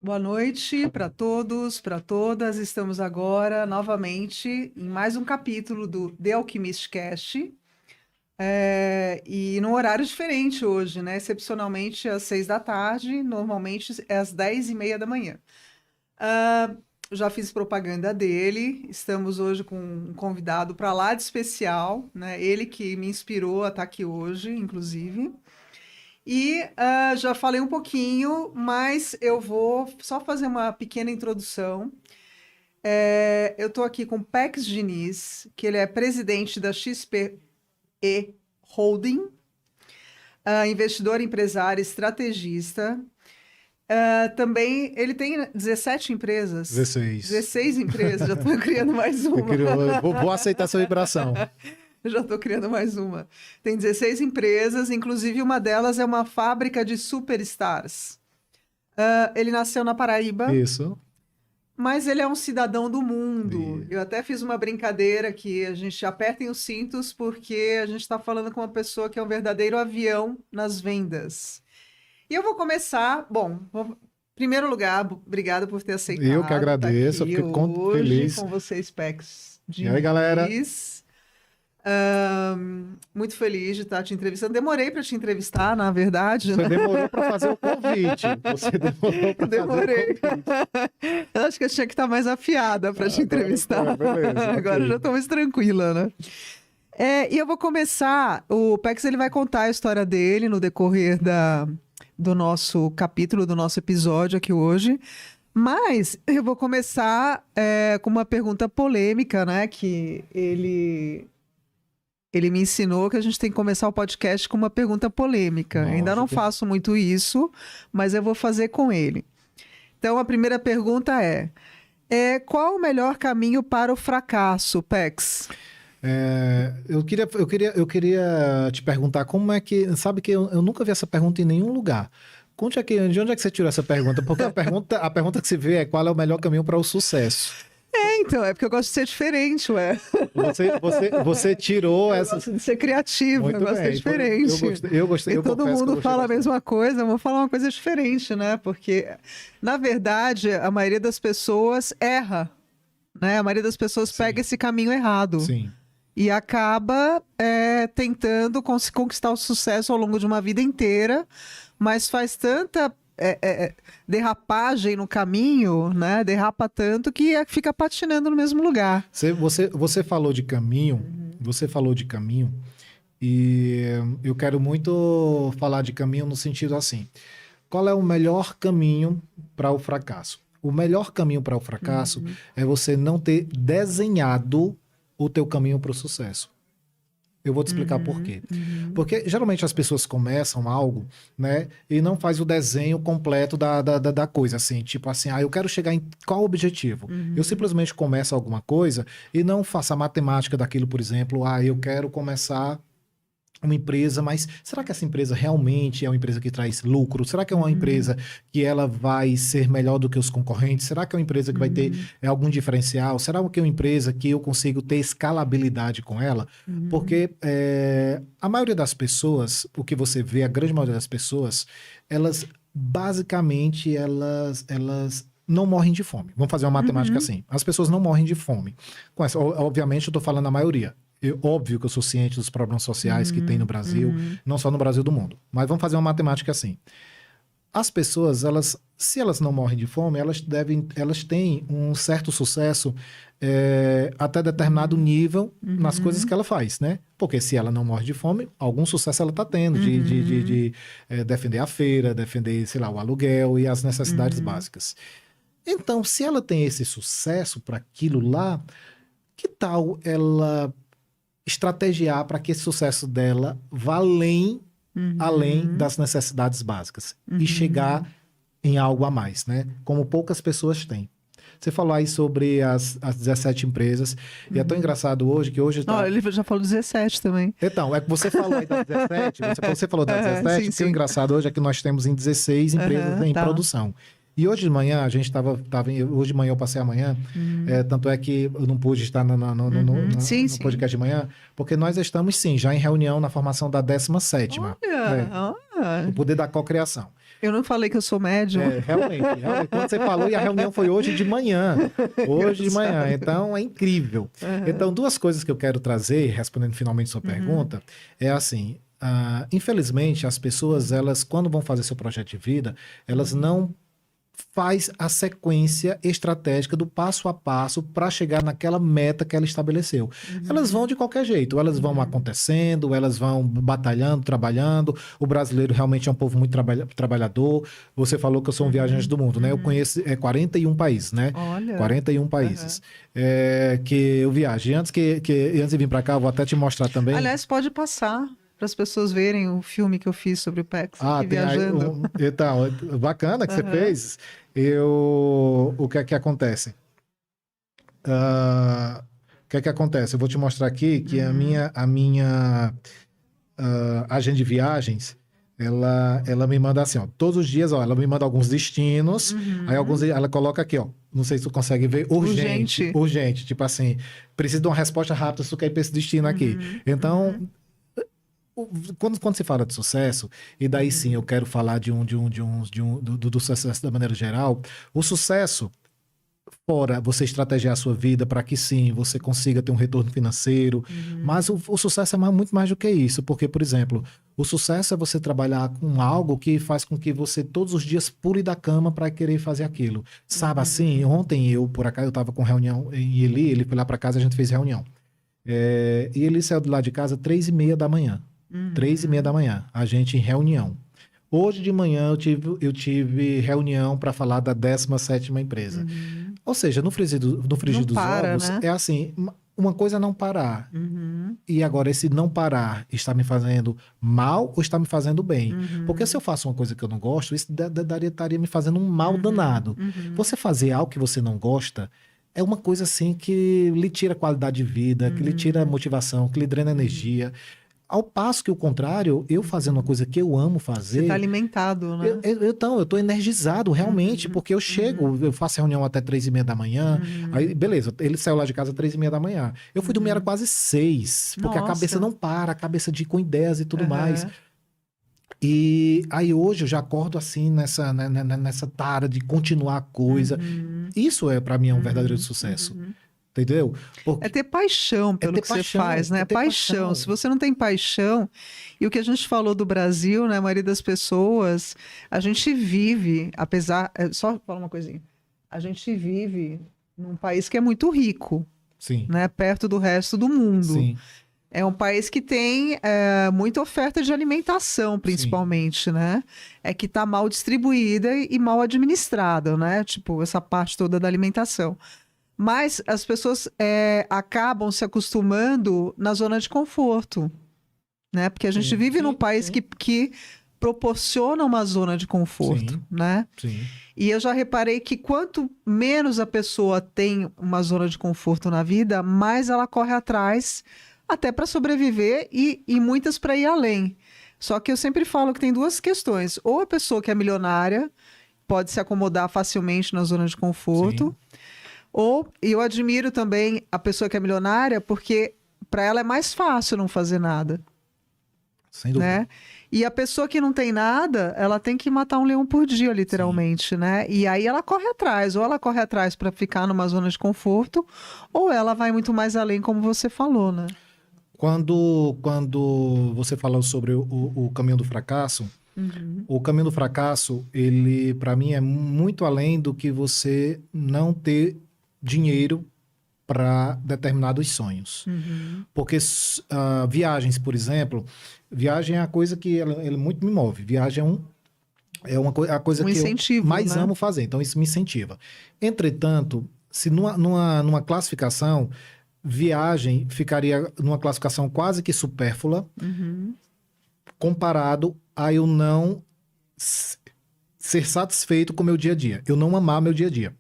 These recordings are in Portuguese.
Boa noite para todos, para todas. Estamos agora novamente em mais um capítulo do The Alchemist Cast. E num horário diferente hoje, né? Excepcionalmente às 6 da tarde, normalmente é às 10h30 da manhã. Ah, já fiz propaganda dele. Estamos hoje com um convidado para lá de especial, né? Ele que me inspirou a estar aqui hoje, inclusive. E já falei um pouquinho, mas eu vou só fazer uma pequena introdução. Eu estou aqui com o Pex Diniz, que ele é presidente da XPE Holding, investidor, empresário, estrategista. Também ele tem 17 empresas. 16. 16 empresas, já estou criando mais uma. Vou aceitar essa vibração. Já estou criando mais uma. Tem 16 empresas, inclusive uma delas é uma fábrica de superstars. Ele nasceu na Paraíba, Isso. mas ele é um cidadão do mundo. Isso. Eu até fiz uma brincadeira que a gente apertem os cintos porque a gente está falando com uma pessoa que é um verdadeiro avião nas vendas. E eu vou começar. Bom, em primeiro lugar, obrigada por ter aceitado. Eu que agradeço, aqui eu fico hoje feliz. com vocês, Pex. E aí, galera? Muito feliz de estar te entrevistando. Demorei para te entrevistar, na verdade. Você demorou para fazer o convite. Você demorou para fazer o convite. Eu acho que eu tinha que estar mais afiada para te entrevistar. Beleza, Agora eu já estou mais tranquila, né? E eu vou começar. O Pex ele vai contar a história dele no decorrer do nosso capítulo, do nosso episódio aqui hoje. Mas eu vou começar com uma pergunta polêmica, né? Que ele me ensinou que a gente tem que começar o podcast com uma pergunta polêmica. Lógico. Ainda não faço muito isso, mas eu vou fazer com ele. Então, a primeira pergunta qual o melhor caminho para o fracasso, Pex? Eu queria te perguntar como é que... Sabe que eu nunca vi essa pergunta em nenhum lugar. Conte aqui, de onde é que você tirou essa pergunta? Porque a pergunta que se vê é qual é o melhor caminho para o sucesso. Então, é porque eu gosto de ser diferente, ué. Você tirou Eu essa... gosto de ser criativo, Muito eu gosto de ser bem, diferente. eu gostei. E Eu todo confesso que eu mundo gostei fala a bastante. mesma coisa, eu vou falar uma coisa diferente, né? Porque, na verdade, a maioria das pessoas erra, né? A maioria das pessoas Sim. pega esse caminho errado. Sim. E acaba tentando conquistar o sucesso ao longo de uma vida inteira, mas faz tanta derrapagem no caminho, né? Derrapa tanto que fica patinando no mesmo lugar. Você falou de caminho, e eu quero muito falar de caminho no sentido assim, qual é o melhor caminho para o fracasso? O melhor caminho para o fracasso é você não ter desenhado o teu caminho para o sucesso. Eu vou te explicar por quê. Porque geralmente as pessoas começam algo, né, e não faz o desenho completo da coisa, assim, tipo assim, eu quero chegar em qual objetivo? Eu simplesmente começo alguma coisa e não faço a matemática daquilo, por exemplo, eu quero começar uma empresa, mas será que essa empresa realmente é uma empresa que traz lucro? Será que é uma empresa que ela vai ser melhor do que os concorrentes? Será que é uma empresa que vai ter algum diferencial? Será que é uma empresa que eu consigo ter escalabilidade com ela? Porque a maioria das pessoas, o que você vê, a grande maioria das pessoas, elas basicamente, elas não morrem de fome. Vamos fazer uma matemática assim. As pessoas não morrem de fome. Obviamente, eu estou falando a maioria. Óbvio que eu sou ciente dos problemas sociais que tem no Brasil, não só no Brasil, do mundo. Mas vamos fazer uma matemática assim. As pessoas, se elas não morrem de fome, elas têm um certo sucesso até determinado nível nas coisas que ela faz, né? Porque se ela não morre de fome, algum sucesso ela está tendo de defender a feira, defender, sei lá, o aluguel e as necessidades básicas. Então, se ela tem esse sucesso para aquilo lá, que tal ela estrategiar para que esse sucesso dela vá além das necessidades básicas e chegar em algo a mais, né? Como poucas pessoas têm. Você falou aí sobre as 17 empresas, e é tão engraçado hoje que hoje... Ele já falou 17 também. Então, é que você falou aí das 17, você falou das 17, sim. o engraçado hoje é que nós temos em 16 empresas em produção. E hoje de manhã, a gente hoje de manhã eu passei amanhã, tanto é que eu não pude estar no podcast de manhã, porque nós estamos sim, já em reunião na formação da 17ª. Olha, O poder da cocriação. Eu não falei que eu sou médium. Realmente. Quando você falou, e a reunião foi hoje de manhã. Hoje de manhã. Então, é incrível. Então, duas coisas que eu quero trazer, respondendo finalmente sua pergunta, é assim, infelizmente, as pessoas, elas, quando vão fazer seu projeto de vida, elas não faz a sequência estratégica do passo a passo para chegar naquela meta que ela estabeleceu. Elas vão de qualquer jeito, elas vão acontecendo, elas vão batalhando, trabalhando. O brasileiro realmente é um povo muito trabalhador. Você falou que eu sou um viajante do mundo, né? Eu conheço 41 países, né? Olha. 41 países que eu viajo. E antes de vir para cá, eu vou até te mostrar também. Aliás, pode passar para as pessoas verem o filme que eu fiz sobre o PEX, viajando. Então, bacana que você fez. O que é que acontece? O que é que acontece? Eu vou te mostrar aqui que a minha agenda de viagens, ela me manda assim, ó, todos os dias, ó, ela me manda alguns destinos, aí ela coloca aqui, ó, não sei se tu consegue ver, urgente, tipo assim, precisa de uma resposta rápida se tu quer ir para esse destino aqui. Então, quando se fala de sucesso, e daí sim eu quero falar do sucesso da maneira geral, o sucesso, fora você estrategiar a sua vida para que sim, você consiga ter um retorno financeiro, mas o sucesso é muito mais do que isso, porque, por exemplo, o sucesso é você trabalhar com algo que faz com que você todos os dias pule da cama para querer fazer aquilo. Sabe assim, ontem por acaso eu estava com reunião em ele foi lá para casa, a gente fez reunião. E ele saiu de lá de casa 3h30 da manhã. 3h30 da manhã, a gente em reunião. Hoje de manhã eu tive reunião para falar da 17ª empresa. Ou seja, no frigir dos ovos, né? É assim, uma coisa é não parar. E agora, esse não parar está me fazendo mal ou está me fazendo bem? Porque se eu faço uma coisa que eu não gosto, isso estaria me fazendo um mal danado. Você fazer algo que você não gosta é uma coisa assim que lhe tira qualidade de vida, que lhe tira motivação, que lhe drena energia. Ao passo que o contrário, eu fazendo uma coisa que eu amo fazer... Você está alimentado, né? Eu estou energizado realmente, porque eu chego, eu faço reunião até 3h30 da manhã, aí beleza, ele saiu lá de casa 3h30 da manhã. Eu fui dormir era quase 6, porque a cabeça não para, a cabeça com ideias e tudo mais. E aí hoje eu já acordo assim nessa tara de continuar a coisa. Isso para mim é um verdadeiro sucesso. Entendeu? Porque é ter paixão pelo que você faz, né? Paixão. Se você não tem paixão, e o que a gente falou do Brasil, né? A maioria das pessoas, a gente vive, só falar uma coisinha, a gente vive num país que é muito rico, sim, né? Perto do resto do mundo. Sim. É um país que tem muita oferta de alimentação, principalmente, sim, né? É que está mal distribuída e mal administrada, né? Tipo, essa parte toda da alimentação. Mas as pessoas acabam se acostumando na zona de conforto, né? Porque a gente vive num país que proporciona uma zona de conforto, né? Sim. E eu já reparei que quanto menos a pessoa tem uma zona de conforto na vida, mais ela corre atrás, até para sobreviver e muitas para ir além. Só que eu sempre falo que tem duas questões. Ou a pessoa que é milionária pode se acomodar facilmente na zona de conforto, sim, ou eu admiro também a pessoa que é milionária, porque para ela é mais fácil não fazer nada. Sem dúvida. Né? E a pessoa que não tem nada, ela tem que matar um leão por dia, literalmente, sim, né? E aí ela corre atrás, ou ela corre atrás para ficar numa zona de conforto, ou ela vai muito mais além, como você falou, né? Quando você falou sobre o caminho do fracasso, o caminho do fracasso, ele, para mim, é muito além do que você não ter dinheiro para determinados sonhos. Porque viagens, por exemplo, viagem é a coisa que ele muito me move. Viagem é a coisa que eu mais amo fazer. Então, isso me incentiva. Entretanto, se numa classificação, viagem ficaria numa classificação quase que supérflua, comparado a eu não ser satisfeito com o meu dia a dia. Eu não amar meu dia a dia.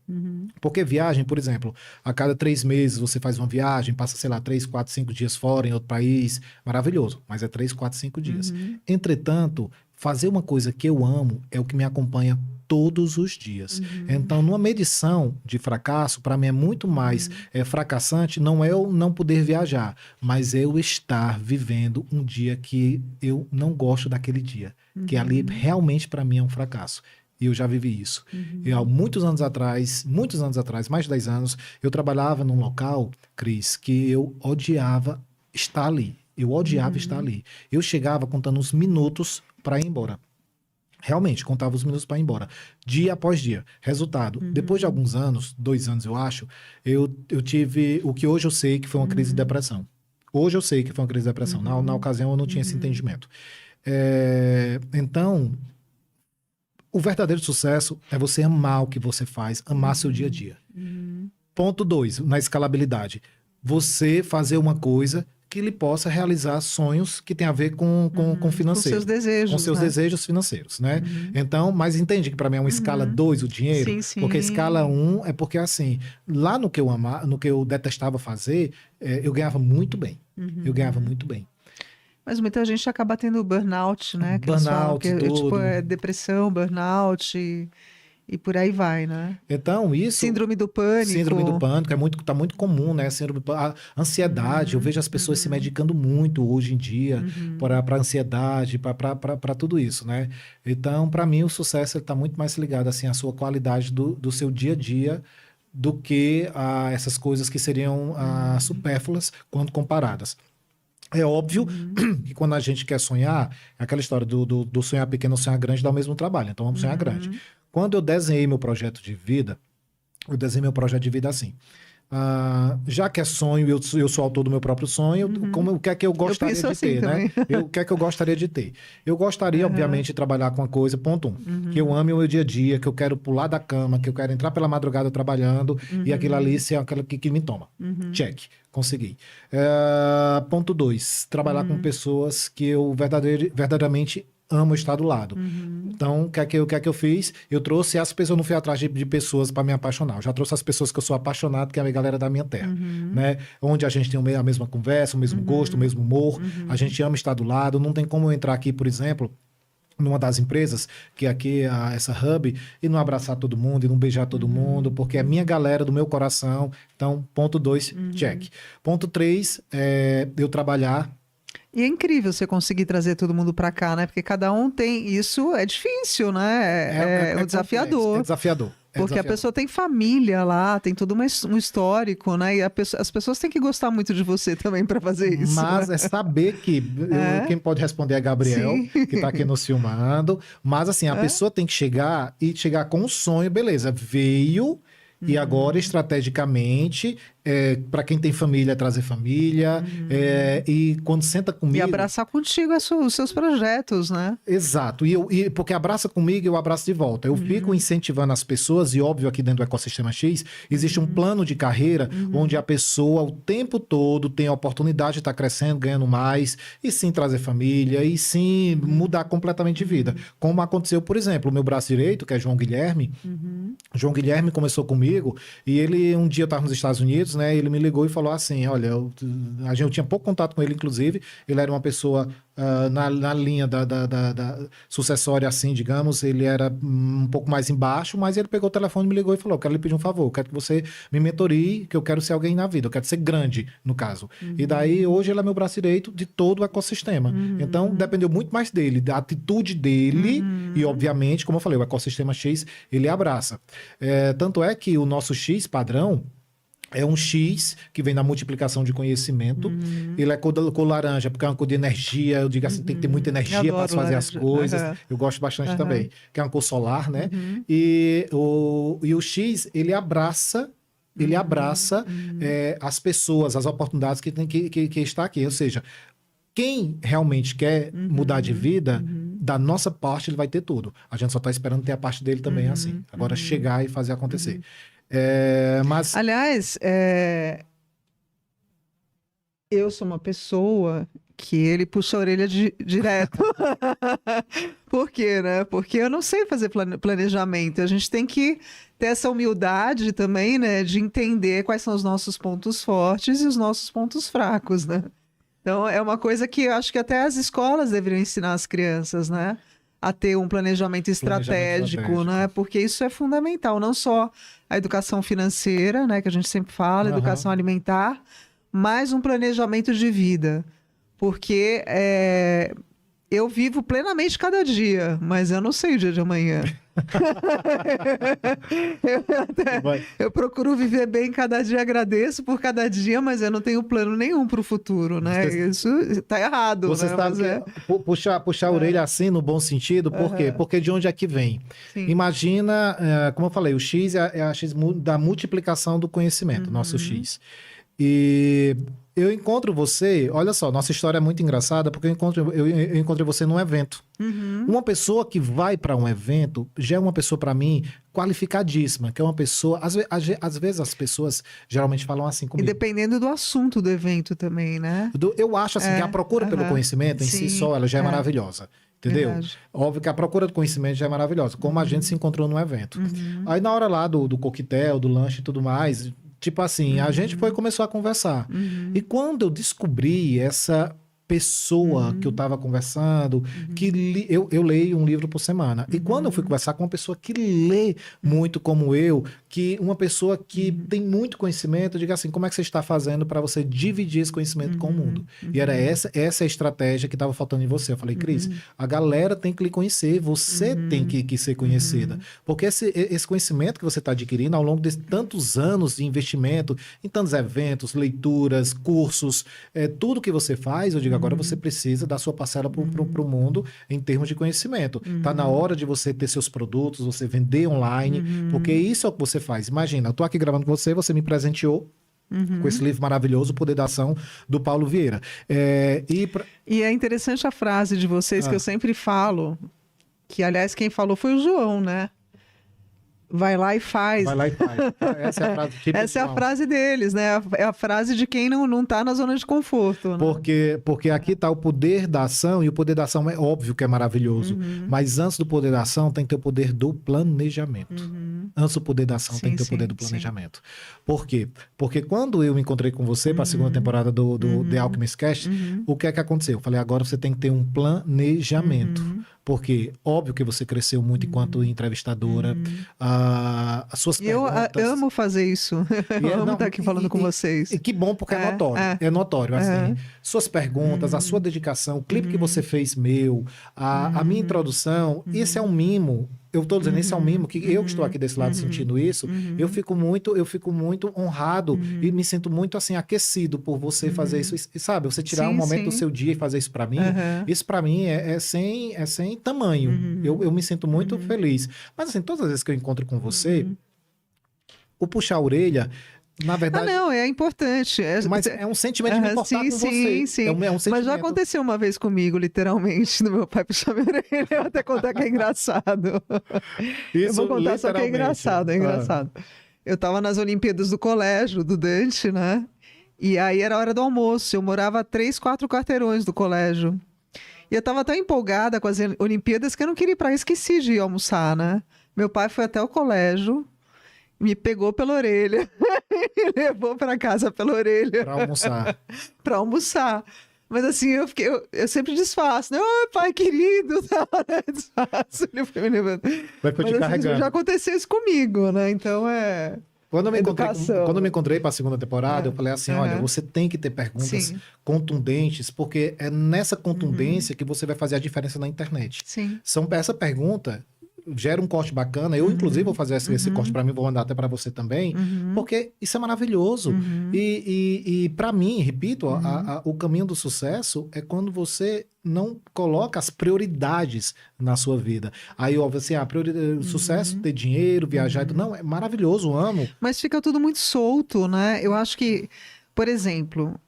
Porque viagem, por exemplo, a cada 3 meses você faz uma viagem, passa, sei lá, 3, 4, 5 dias fora em outro país, maravilhoso, mas é 3, 4, 5 dias. Entretanto, fazer uma coisa que eu amo é o que me acompanha todos os dias. Então, numa medição de fracasso, para mim é muito mais fracassante, não é eu não poder viajar, mas eu estar vivendo um dia que eu não gosto daquele dia, que ali realmente para mim é um fracasso. E eu já vivi isso. E há muitos anos atrás, mais de 10 anos, eu trabalhava num local, Cris, que eu odiava estar ali. Eu odiava estar ali. Eu chegava contando os minutos para ir embora. Realmente, contava os minutos para ir embora. Dia após dia. Resultado, depois de alguns anos, 2 anos eu acho, eu tive o que hoje eu sei que foi uma crise de depressão. Hoje eu sei que foi uma crise de depressão. Na ocasião eu não tinha esse entendimento. Então, o verdadeiro sucesso é você amar o que você faz, amar seu dia a dia. Ponto 2, na escalabilidade. Você fazer uma coisa que lhe possa realizar sonhos que tem a ver com financeiro. Com seus desejos. Com seus desejos financeiros, né? Então, mas entende que para mim é uma escala 2 o dinheiro? Sim, sim. Porque a escala 1 é porque, assim, lá no que eu detestava fazer, eu ganhava muito bem. Eu ganhava muito bem. Mas muita gente acaba tendo burnout, né? Que eles falam Burnout, que tudo. tipo, é depressão, burnout e por aí vai, né? Então, isso... Síndrome do pânico. Síndrome do pânico, tá muito comum, né? Síndrome do pânico, a ansiedade, eu vejo as pessoas se medicando muito hoje em dia para ansiedade, para tudo isso, né? Então, para mim, o sucesso está muito mais ligado assim, à sua qualidade do seu dia a dia do que a essas coisas que seriam supérfluas quando comparadas. É óbvio que quando a gente quer sonhar, é aquela história do sonhar pequeno, sonhar grande dá o mesmo trabalho. Então, vamos sonhar grande. Quando eu desenhei meu projeto de vida, eu desenhei meu projeto de vida assim. Já que é sonho, eu sou autor do meu próprio sonho, o que é que eu gostaria de ter, né? O que é que eu gostaria de ter? Eu gostaria, obviamente, de trabalhar com uma coisa, ponto 1, que eu ame o meu dia a dia, que eu quero pular da cama, que eu quero entrar pela madrugada trabalhando e aquilo ali ser aquela que me toma. Check. Consegui. Ponto 2, trabalhar com pessoas que eu verdadeiramente amo estar do lado. Então, o que é que eu fiz? Eu trouxe as pessoas, eu não fui atrás de pessoas para me apaixonar. Eu já trouxe as pessoas que eu sou apaixonado, que é a galera da minha terra, né? Onde a gente tem a mesma conversa, o mesmo gosto, o mesmo humor. A gente ama estar do lado. Não tem como eu entrar aqui, por exemplo, numa das empresas, que aqui é essa Hub, e não abraçar todo mundo, e não beijar todo mundo, porque é minha galera do meu coração. Então, ponto 2, check. Ponto 3, eu trabalhar. E é incrível você conseguir trazer todo mundo para cá, né? Porque cada um tem... Isso é difícil, né? É desafiador. É desafiador. Porque a pessoa tem família lá, tem todo um histórico, né? E as pessoas têm que gostar muito de você também para fazer isso. Mas é saber que... quem pode responder é Gabriel, que está aqui nos filmando. Mas assim, a pessoa tem que chegar com um sonho, beleza. Veio... E agora, estrategicamente, para quem tem família, trazer família. E quando senta comigo... E abraçar contigo os seus projetos, né? Exato. Porque abraça comigo, eu abraço de volta. Eu fico incentivando as pessoas, e óbvio, aqui dentro do Ecossistema X, existe um plano de carreira onde a pessoa, o tempo todo, tem a oportunidade de estar crescendo, ganhando mais, e sim trazer família, e sim mudar completamente de vida. Como aconteceu, por exemplo, o meu braço direito, que é João Guilherme. João Guilherme começou comigo, e ele, um dia eu estava nos Estados Unidos, né? Ele me ligou e falou assim, olha, eu tinha pouco contato com ele, inclusive, ele era uma pessoa na linha da sucessória, assim, digamos, ele era um pouco mais embaixo, mas ele pegou o telefone, me ligou e falou, eu quero lhe pedir um favor, eu quero que você me mentorie, que eu quero ser alguém na vida, eu quero ser grande, no caso. E daí, hoje, ele é meu braço direito de todo o ecossistema. Então, dependeu muito mais dele, da atitude dele, e, obviamente, como eu falei, o Ecossistema X, ele abraça. Tanto é que o nosso X padrão é um X que vem na multiplicação de conhecimento. Ele é cor laranja, porque é uma cor de energia. Eu digo assim, tem que ter muita energia para fazer as coisas. Eu gosto bastante também. Que é uma cor solar, né? E o X, ele abraça as pessoas, as oportunidades que tem que estar aqui. Ou seja, quem realmente quer mudar de vida, da nossa parte, ele vai ter tudo. A gente só está esperando ter a parte dele também, assim. Agora, chegar e fazer acontecer. Mas... Aliás, eu sou uma pessoa que ele puxa a orelha direto. Por quê, né? Porque eu não sei fazer planejamento. A gente tem que ter essa humildade também, né? De entender quais são os nossos pontos fortes e os nossos pontos fracos, né? Então, é uma coisa que eu acho que até as escolas deveriam ensinar as crianças, né? a ter um planejamento estratégico, né? Porque isso é fundamental, não só a educação financeira, né, que a gente sempre fala, educação alimentar, mas um planejamento de vida. Porque eu vivo plenamente cada dia, mas eu não sei o dia de amanhã. Eu procuro viver bem cada dia, agradeço por cada dia, mas eu não tenho plano nenhum para o futuro, né? Isso está errado. Você né? sabe puxar a orelha assim no bom sentido, por quê? Porque de onde é que vem? Sim. Imagina, como eu falei, o X é a X da multiplicação do conhecimento, nosso X. E eu encontro você, olha só, nossa história é muito engraçada, porque eu encontrei você num evento. Uma pessoa que vai para um evento já é uma pessoa, para mim, qualificadíssima, que é uma pessoa... Às vezes as pessoas geralmente falam assim comigo. E dependendo do assunto do evento também, né? Eu acho assim, que a procura pelo conhecimento em si só, ela já é maravilhosa. Entendeu? Verdade. Óbvio que a procura do conhecimento já é maravilhosa, como a gente se encontrou num evento. Aí na hora lá do coquetel, do lanche e tudo mais... Tipo assim, a gente começou a conversar. E quando eu descobri essa pessoa que eu estava conversando, eu leio um livro por semana. E quando eu fui conversar com uma pessoa que lê muito como eu, que uma pessoa que tem muito conhecimento, eu digo assim, como é que você está fazendo para você dividir esse conhecimento com o mundo? E era essa a estratégia que estava faltando em você. Eu falei, Cris, a galera tem que lhe conhecer, você tem que ser conhecida. Porque esse conhecimento que você está adquirindo ao longo de tantos anos de investimento, em tantos eventos, leituras, cursos, tudo que você faz, eu digo, agora você precisa dar sua parcela para o mundo em termos de conhecimento. Tá na hora de você ter seus produtos, você vender online, porque isso é o que você faz. Imagina, eu tô aqui gravando com você, você me presenteou com esse livro maravilhoso, O Poder da Ação, do Paulo Vieira. E é interessante a frase de vocês que eu sempre falo, que aliás quem falou foi o João, né? Vai lá e faz. Vai lá e faz. Essa é a frase típica. Essa é a frase deles, né? É a frase de quem não tá na zona de conforto. Né? Porque aqui tá o poder da ação, e o poder da ação é óbvio que é maravilhoso. Mas antes do poder da ação, tem que ter o poder do planejamento. Antes do poder da ação, tem que ter o poder do planejamento. Por quê? Porque quando eu me encontrei com você para a segunda temporada do The Alchemist Cast, o que é que aconteceu? Eu falei, agora você tem que ter um planejamento. Porque, óbvio que você cresceu muito enquanto entrevistadora. As suas perguntas... Eu amo fazer isso. Eu amo estar aqui falando com vocês. E que bom, porque é notório. É notório. Assim, suas perguntas, a sua dedicação, o clipe que você fez meu, a minha introdução, esse é um mimo. Eu estou dizendo, esse é um mimo, que eu que estou aqui desse lado sentindo isso, eu fico muito honrado e me sinto muito assim, aquecido por você fazer isso. E, sabe, você tirar um momento do seu dia e fazer isso para mim, isso para mim é sem tamanho. Eu me sinto muito feliz. Mas assim, todas as vezes que eu encontro com você, o puxar a orelha... Na verdade... não, é importante. Mas é um sentimento de me importar com você. Sim. É um sentimento. Mas já aconteceu uma vez comigo, literalmente, do meu pai puxar minha orelha. Eu vou até contar que é engraçado. Eu vou contar só que é engraçado, Eu tava nas Olimpíadas do colégio, do Dante, né? E aí era a hora do almoço. Eu morava a 3, 4 quarteirões do colégio. E eu tava tão empolgada com as Olimpíadas que eu não queria ir pra... Esqueci de ir almoçar, né? Meu pai foi até o colégio, me pegou pela orelha e levou para casa pela orelha. Para almoçar. Mas assim, eu sempre disfarço, né? Oh, pai querido, disfarço. Ele foi me levando. Vai te carregando. Já aconteceu isso comigo, né? Então Quando eu me encontrei para a segunda temporada, eu falei assim, olha, você tem que ter perguntas contundentes, porque é nessa contundência que você vai fazer a diferença na internet. Essa pergunta... gera um corte bacana. Eu, inclusive, vou fazer esse corte para mim, vou mandar até para você também, porque isso é maravilhoso. E para mim, repito, o caminho do sucesso é quando você não coloca as prioridades na sua vida. Aí, óbvio, assim, o sucesso, ter dinheiro, viajar, não, é maravilhoso, amo. Mas fica tudo muito solto, né? Eu acho que, por exemplo,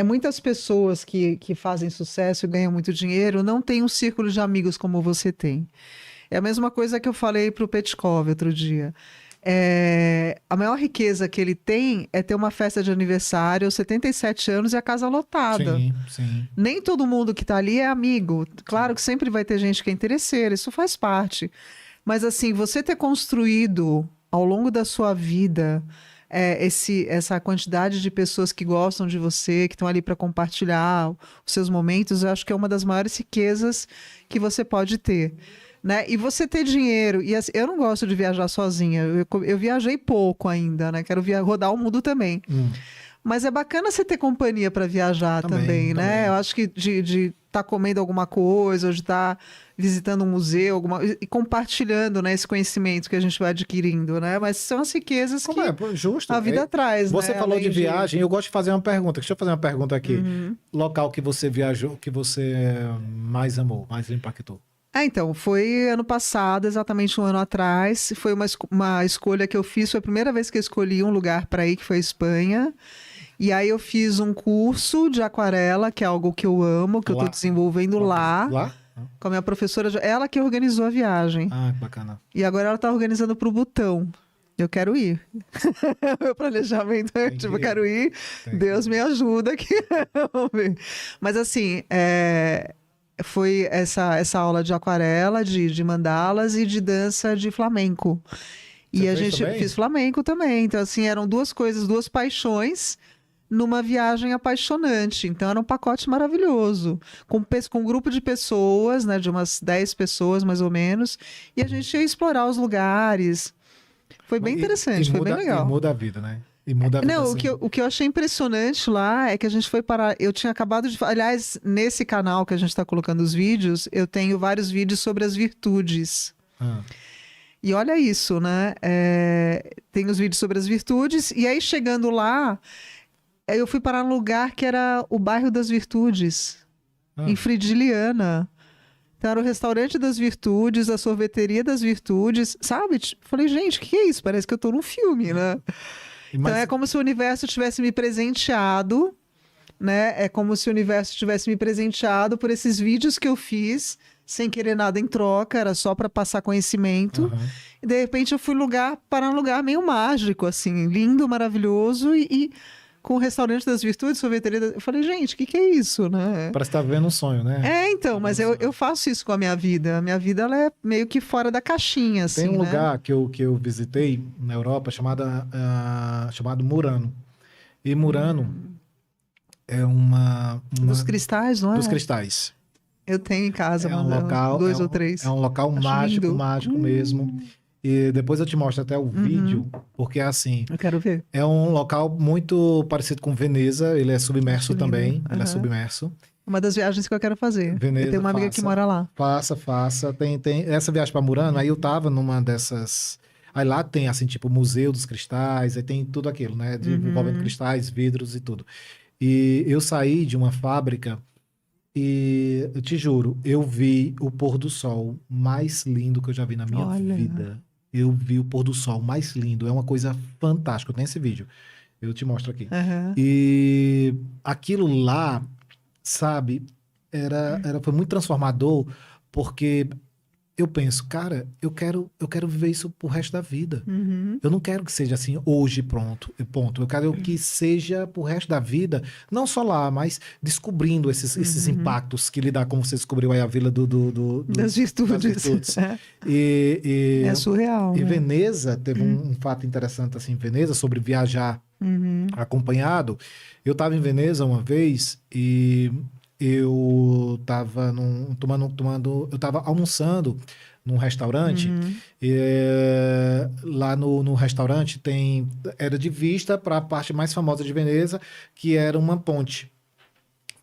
muitas pessoas que fazem sucesso e ganham muito dinheiro não têm um círculo de amigos como você tem. É a mesma coisa que eu falei para o Petkov outro dia. A maior riqueza que ele tem é ter uma festa de aniversário aos 77 anos e a casa lotada. Sim. Nem todo mundo que está ali é amigo. Claro que sempre vai ter gente que é interesseira, isso faz parte. Mas assim, você ter construído ao longo da sua vida essa quantidade de pessoas que gostam de você, que estão ali para compartilhar os seus momentos, eu acho que é uma das maiores riquezas que você pode ter. Né? E você ter dinheiro, e assim, eu não gosto de viajar sozinha, eu viajei pouco ainda, né? Quero rodar o mundo também. Mas é bacana você ter companhia para viajar também, né? Eu acho que de estar comendo alguma coisa, ou de estar visitando um museu, e compartilhando, né, esse conhecimento que a gente vai adquirindo, né? Mas são as riquezas que justo. a vida traz, Você né? falou Além de viagem, eu gosto de fazer uma pergunta. Deixa eu fazer uma pergunta aqui. Local que você viajou, que você mais amou, mais lhe impactou? Então, foi ano passado, exatamente um ano atrás. Foi uma escolha que eu fiz, foi a primeira vez que eu escolhi um lugar para ir, que foi a Espanha. E aí eu fiz um curso de aquarela, que é algo que eu amo, que eu estou desenvolvendo lá, com a minha professora, ela que organizou a viagem. Ah, que bacana. E agora ela está organizando para o Butão. Eu quero ir. Meu planejamento é, tipo, eu quero ir, Deus me ajuda aqui. Mas assim, foi essa aula de aquarela, de mandalas e de dança de flamenco. E a gente fez flamenco também. Então, assim, eram duas coisas, duas paixões numa viagem apaixonante. Então, era um pacote maravilhoso. Com um grupo de pessoas, né? De umas 10 pessoas, mais ou menos. E a gente ia explorar os lugares. Foi bem interessante, foi bem legal. E muda a vida, né? E muda a vida. Não, assim. o que eu achei impressionante lá é que a gente foi parar. Eu tinha acabado de. Aliás, nesse canal que a gente está colocando os vídeos, eu tenho vários vídeos sobre as virtudes. E olha isso, né? Tem os vídeos sobre as virtudes. E aí, chegando lá, eu fui parar num lugar que era o bairro das Virtudes, em Fridiliana. Então, era o restaurante das Virtudes, a sorveteria das Virtudes, sabe? Falei, gente, o que é isso? Parece que eu tô num filme, né? Então, é como se o universo tivesse me presenteado, né? É como se o universo tivesse me presenteado por esses vídeos que eu fiz, sem querer nada em troca, era só para passar conhecimento. E, de repente, eu fui para um lugar meio mágico, assim, lindo, maravilhoso, e com o restaurante das Virtudes, sorveteria. Eu falei, gente, o que é isso, né? Parece que tá vivendo um sonho, né? Então, mas eu faço isso com a minha vida. A minha vida, ela é meio que fora da caixinha, assim, Tem um lugar que eu visitei na Europa chamado Murano. E Murano é uma... Dos cristais, não é? Dos cristais. Eu tenho em casa, local, 2 ou 3. É um local mágico mesmo. E depois eu te mostro até o vídeo, porque assim... Eu quero ver. É um local muito parecido com Veneza, ele é submerso também, ele é submerso. Uma das viagens que eu quero fazer. Veneza, eu tenho uma amiga que mora lá. Faça. Tem essa viagem para Murano, aí eu tava numa dessas... Aí lá tem, assim, tipo, Museu dos Cristais, aí tem tudo aquilo, né? Envolvendo cristais, vidros e tudo. E eu saí de uma fábrica e, eu te juro, eu vi o pôr do sol mais lindo que eu já vi na minha vida. Eu vi o pôr do sol mais lindo. É uma coisa fantástica. Eu tenho esse vídeo. Eu te mostro aqui. E aquilo lá, sabe, foi muito transformador, porque eu penso, cara, eu quero viver isso pro resto da vida. Eu não quero que seja assim, hoje, ponto. Eu quero que seja pro resto da vida, não só lá, mas descobrindo esses impactos que lhe dá, como você descobriu aí a Vila das Virtudes. É surreal. E Veneza, teve um fato interessante assim em Veneza, sobre viajar acompanhado. Eu estava em Veneza uma vez e eu estava eu estava almoçando num restaurante e lá no restaurante era de vista para a parte mais famosa de Veneza, que era uma ponte,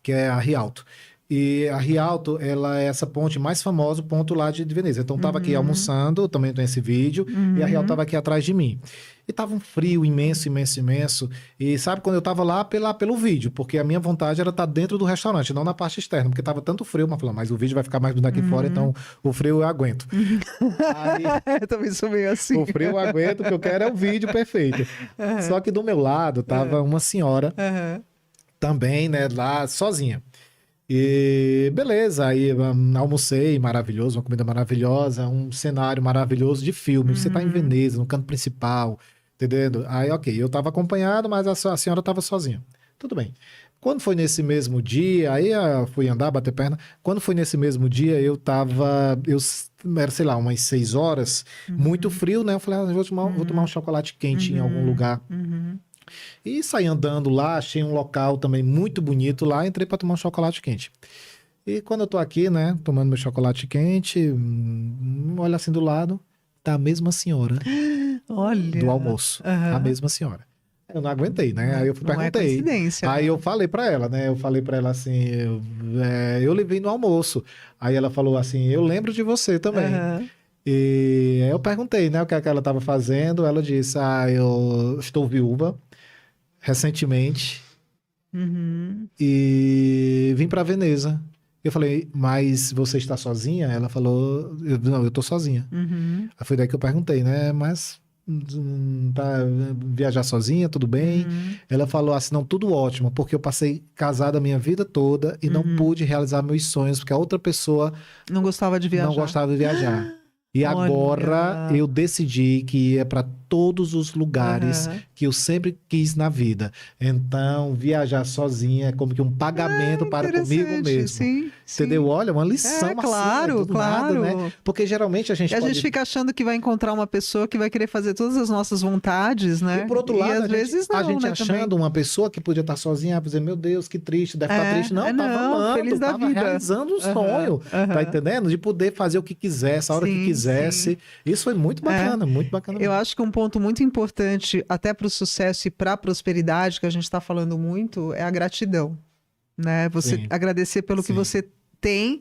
que é a Rialto. E a Rialto, ela é essa ponte mais famosa, o ponto lá de Veneza. Então, eu estava aqui almoçando, também tem esse vídeo, e a Rialto estava aqui atrás de mim. E tava um frio imenso. E sabe, quando eu tava lá pelo vídeo, porque a minha vontade era estar dentro do restaurante, não na parte externa, porque tava tanto frio, mas o vídeo vai ficar mais bonito aqui fora, então o frio eu aguento. Aí, eu também sou meio assim. O frio eu aguento, o que eu quero é o vídeo perfeito. Só que do meu lado tava uma senhora, também, né, lá sozinha. E beleza, aí almocei, maravilhoso, uma comida maravilhosa, um cenário maravilhoso de filme. Você tá em Veneza, no canto principal, entendendo? Aí, ok, eu tava acompanhado, mas a senhora tava sozinha. Tudo bem. Quando foi nesse mesmo dia, aí eu fui andar, bater perna. Quando foi nesse mesmo dia, era, sei lá, umas 6 horas, muito frio, né? Eu falei, vou tomar um chocolate quente em algum lugar. E saí andando lá, achei um local também muito bonito lá, entrei para tomar um chocolate quente. E quando eu tô aqui, né, tomando meu chocolate quente, olha assim do lado, tá a mesma senhora do Olha. almoço. A Aham. mesma senhora. Eu não aguentei, né? Aí eu Não é perguntei. coincidência, Aí né? eu falei pra ela, né? Eu falei pra ela assim, eu levei no almoço. Aí ela falou assim, eu lembro de você também. Aham. E aí eu perguntei, né, o que é que ela estava fazendo. Ela disse, eu estou viúva recentemente Uhum. e vim para Veneza. Eu falei, mas você está sozinha? Ela falou, não, eu estou sozinha. Uhum. Aí foi daí que eu perguntei, né? Mas tá viajar sozinha, tudo bem? Uhum. Ela falou assim, não, tudo ótimo, porque eu passei casada a minha vida toda e não Uhum. pude realizar meus sonhos, porque a outra pessoa Não gostava de não viajar. gostava de viajar. E agora Olha. eu decidi que ia para todos os lugares Aham. que eu sempre quis na vida. Então, viajar sozinha é como que um pagamento para comigo Interessante, mesmo. sim, Entendeu? sim. Olha, uma É, lição assim, né? claro, Do nada, né? claro. Porque geralmente a E gente a gente pode. fica achando que vai encontrar uma pessoa que vai querer fazer todas as nossas vontades, E né? por outro E lado, às vezes a não, gente né, também. achando uma pessoa que podia estar sozinha, vai dizer, meu Deus, que triste, deve estar triste. Não, tava Não, amando, feliz da tava vida. realizando um Aham, sonho, tá aham. entendendo? De poder fazer o que quisesse, a hora que Sim, sim. quisesse. Isso foi É. muito bacana Eu mesmo. acho que um ponto muito importante, até para o sucesso e para a prosperidade, que a gente está falando muito, é a gratidão, né? Você Sim, agradecer pelo que sim. você tem,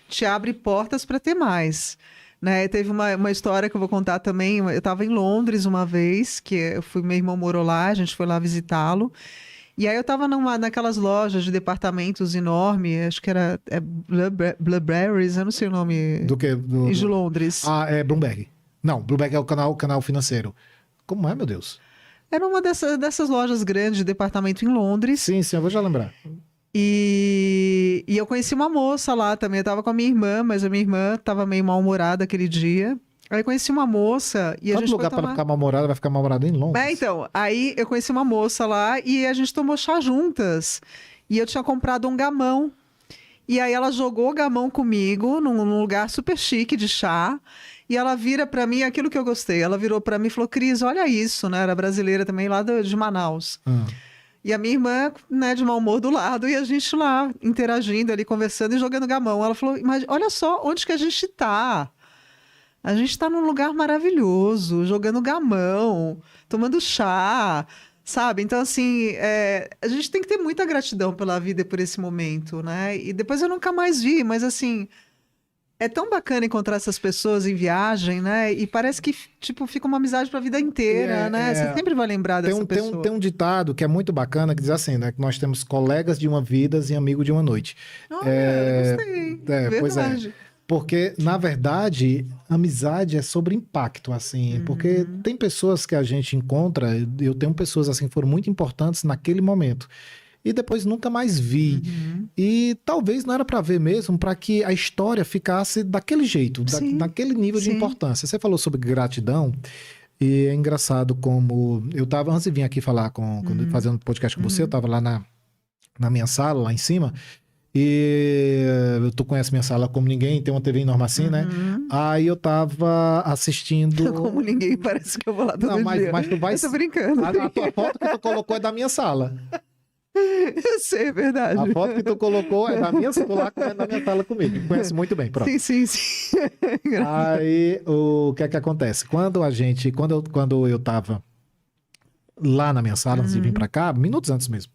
te abre portas para ter mais. Né? Teve uma história que eu vou contar também. Eu estava em Londres uma vez, que eu fui, meu irmão morou lá, a gente foi lá visitá-lo. E aí eu estava naquelas lojas de departamentos enormes, acho que era Blueberries, eu não sei o nome, Do que? de Londres. Ah, é Bloomberg. Não, Bloomberg é o canal financeiro. Como é, meu Deus? Era uma dessas lojas grandes de departamento em Londres. Sim, eu vou já lembrar. E eu conheci uma moça lá também. Eu tava com a minha irmã, mas a minha irmã tava meio mal-humorada aquele dia. Aí eu conheci uma moça e a Tanto gente foi lugar para tomar. ficar mal-humorado, vai ficar mal-humorado em É, Londres. então, aí eu conheci uma moça lá e a gente tomou chá juntas. E eu tinha comprado um gamão. E aí ela jogou o gamão comigo num lugar super chique de chá. E ela vira pra mim aquilo que eu gostei. Ela virou pra mim e falou: Cris, olha isso, né? Era brasileira também, lá de Manaus. Ah, E a minha irmã, né, de mau humor do lado, e a gente lá interagindo ali, conversando e jogando gamão. Ela falou: Mas olha só onde que a gente tá. A gente tá num lugar maravilhoso, jogando gamão, tomando chá, sabe? Então, assim, a gente tem que ter muita gratidão pela vida e por esse momento, né? E depois eu nunca mais vi, mas assim, é tão bacana encontrar essas pessoas em viagem, né? E parece que, tipo, fica uma amizade pra vida e inteira, né? Você sempre vai lembrar dessa tem pessoa. um ditado que é muito bacana que diz assim, né? Que nós temos colegas de uma vida e amigo de uma noite. Olha, É, gostei. pois é. Verdade. Porque, na verdade, amizade é sobre impacto, assim. Porque Uhum, tem pessoas que a gente encontra, eu tenho pessoas assim que foram muito importantes naquele momento. E depois nunca mais vi. uhum. E talvez não era para ver mesmo, para que a história ficasse daquele jeito, Sim, daquele nível de sim. importância. Você falou sobre gratidão, e é engraçado como eu estava, antes de vir aqui falar quando Uhum, fazendo podcast com você, eu uhum, estava lá na minha sala, lá em cima, e tu conhece minha sala como ninguém, tem uma TV enorme assim, né? uhum. Aí eu tava Como assistindo. ninguém, parece que eu vou lá Não, todo dia. mas tu vai. Eu tô brincando. A tua foto que tu colocou é da minha sala. Eu sei, é A verdade. foto que tu colocou é da minha, tu lá é da minha sala comigo. Me conhece muito bem, pronto. Sim, sim, sim. Aí o que é que acontece? Quando eu tava lá na minha sala, antes de vir pra Uhum. cá, minutos antes mesmo,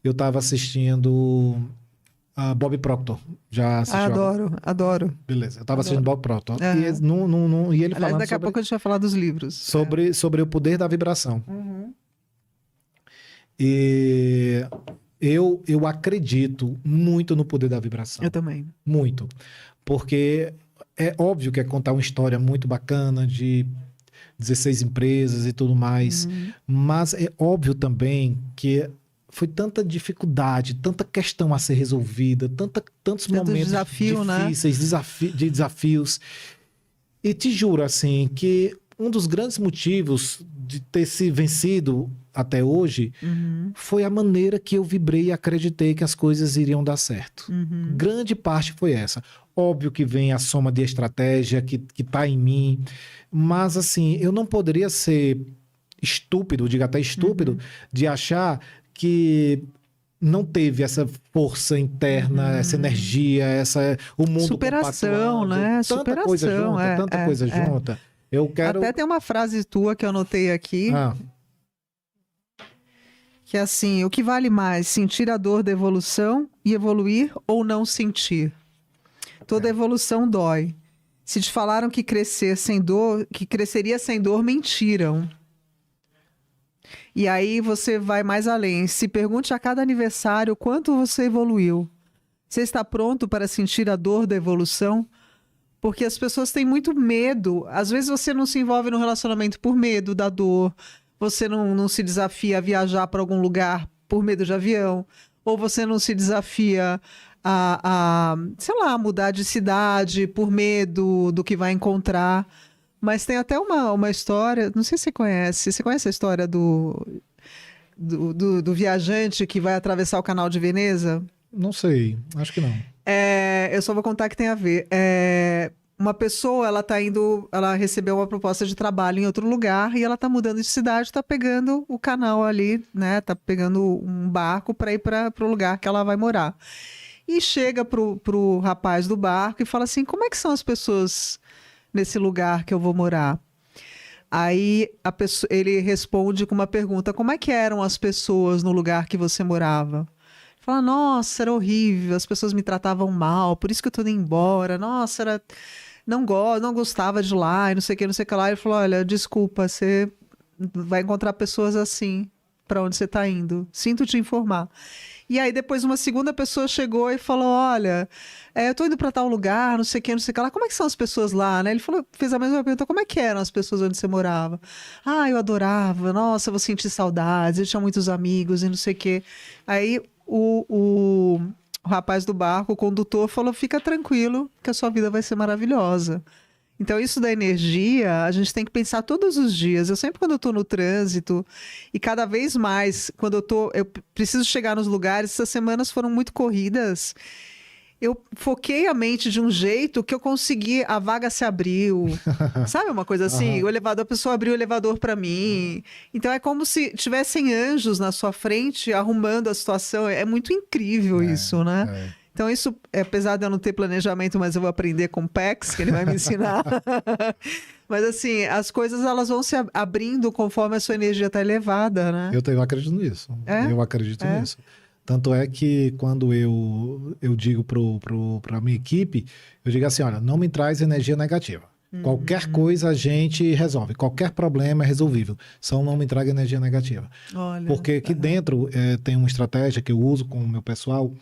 eu tava assistindo a Bob Proctor. Já assistiu? Adoro, adoro, Beleza. Eu tava assistindo adoro. Bob Proctor. Aham. E ele Aliás, falando daqui a pouco a gente vai falar dos livros. É. sobre o poder da vibração. Uhum. E eu acredito muito no poder da vibração. Eu também. Muito. Porque é óbvio que é contar uma história muito bacana de 16 empresas e tudo mais, Uhum. mas é óbvio também que foi tanta dificuldade, tanta questão a ser resolvida, tantos Tanto momentos desafio, né? difíceis, desafios. E te juro, assim, que um dos grandes motivos de ter se vencido até hoje Uhum. foi a maneira que eu vibrei e acreditei que as coisas iriam dar certo. Uhum. Grande parte foi essa. Óbvio que vem a soma de estratégia que tá em mim, mas assim, eu não poderia ser estúpido, digo até estúpido, de achar que não teve essa força interna, essa energia, o mundo Superação, compactuando, né? tanta Superação, coisa junta, tanta coisa junta. Eu quero... Até tem uma frase tua que eu anotei aqui, que é assim: o que vale mais, sentir a dor da evolução e evoluir ou não sentir? Toda evolução dói. Se te falaram que crescer sem dor, que cresceria sem dor, mentiram. E aí você vai mais além. Se pergunte a cada aniversário quanto você evoluiu. Você está pronto para sentir a dor da evolução? Porque as pessoas têm muito medo. Às vezes você não se envolve no relacionamento por medo da dor. Você não se desafia a viajar para algum lugar por medo de avião. Ou você não se desafia sei lá, mudar de cidade por medo do que vai encontrar. Mas tem até uma história, não sei se você conhece. Você conhece a história do viajante que vai atravessar o Canal de Veneza? Não sei, acho que não. Eu só vou contar que tem a ver. Uma pessoa, ela recebeu uma proposta de trabalho em outro lugar e ela tá mudando de cidade, tá pegando o canal ali, né? Tá pegando um barco para ir para o lugar que ela vai morar. E chega pro rapaz do barco e fala assim: como é que são as pessoas nesse lugar que eu vou morar? Aí ele responde com uma pergunta: como é que eram as pessoas no lugar que você morava? Fala: nossa, era horrível, as pessoas me tratavam mal, por isso que eu tô indo embora. Nossa, não gostava de lá, e não sei o que, não sei o que lá. Ele falou: olha, desculpa, você vai encontrar pessoas assim para onde você tá indo. Sinto te informar. E aí depois uma segunda pessoa chegou e falou: olha, eu tô indo para tal lugar, não sei o que, não sei o que lá. Como é que são as pessoas lá, né? Ele fez a mesma pergunta: como é que eram as pessoas onde você morava? Ah, eu adorava, nossa, eu vou sentir saudades, eu tinha muitos amigos e não sei o que. Aí o rapaz do barco, o condutor, falou: fica tranquilo que a sua vida vai ser maravilhosa. Então, isso da energia, a gente tem que pensar todos os dias. Eu sempre, quando eu estou no trânsito, e cada vez mais, quando eu preciso chegar nos lugares, essas semanas foram muito corridas, eu foquei a mente de um jeito que eu consegui, a vaga se abriu. Sabe uma coisa assim? A pessoa abriu o elevador para mim. Então, é como se tivessem anjos na sua frente arrumando a situação. É muito incrível isso, né? Então, isso, apesar de eu não ter planejamento, mas eu vou aprender com o PEX, que ele vai me ensinar. Mas, assim, as coisas elas vão se abrindo conforme a sua energia está elevada, né? Eu acredito nisso. Eu acredito nisso. Tanto é que quando eu digo para a minha equipe, eu digo assim: olha, não me traz energia negativa. Qualquer coisa a gente resolve. Qualquer problema é resolvível. Só não me traga energia negativa. Olha, porque aqui dentro tem uma estratégia que eu uso com o meu pessoal,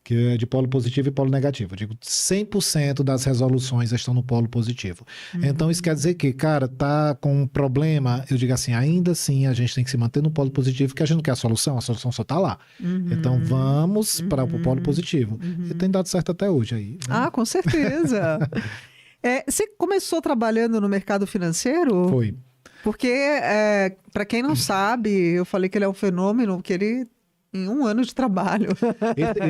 que é de polo positivo e polo negativo. Eu digo, 100% das resoluções estão no polo positivo. Então, isso quer dizer que, cara, tá com um problema, eu digo assim, ainda assim a gente tem que se manter no polo positivo, porque a gente não quer a solução só tá lá. Então, vamos para o polo positivo. E tem dado certo até hoje aí. Né? Ah, com certeza. Você começou trabalhando no mercado financeiro? Foi. Porque, para quem não sabe, eu falei que ele é um fenômeno, que ele... em um ano de trabalho.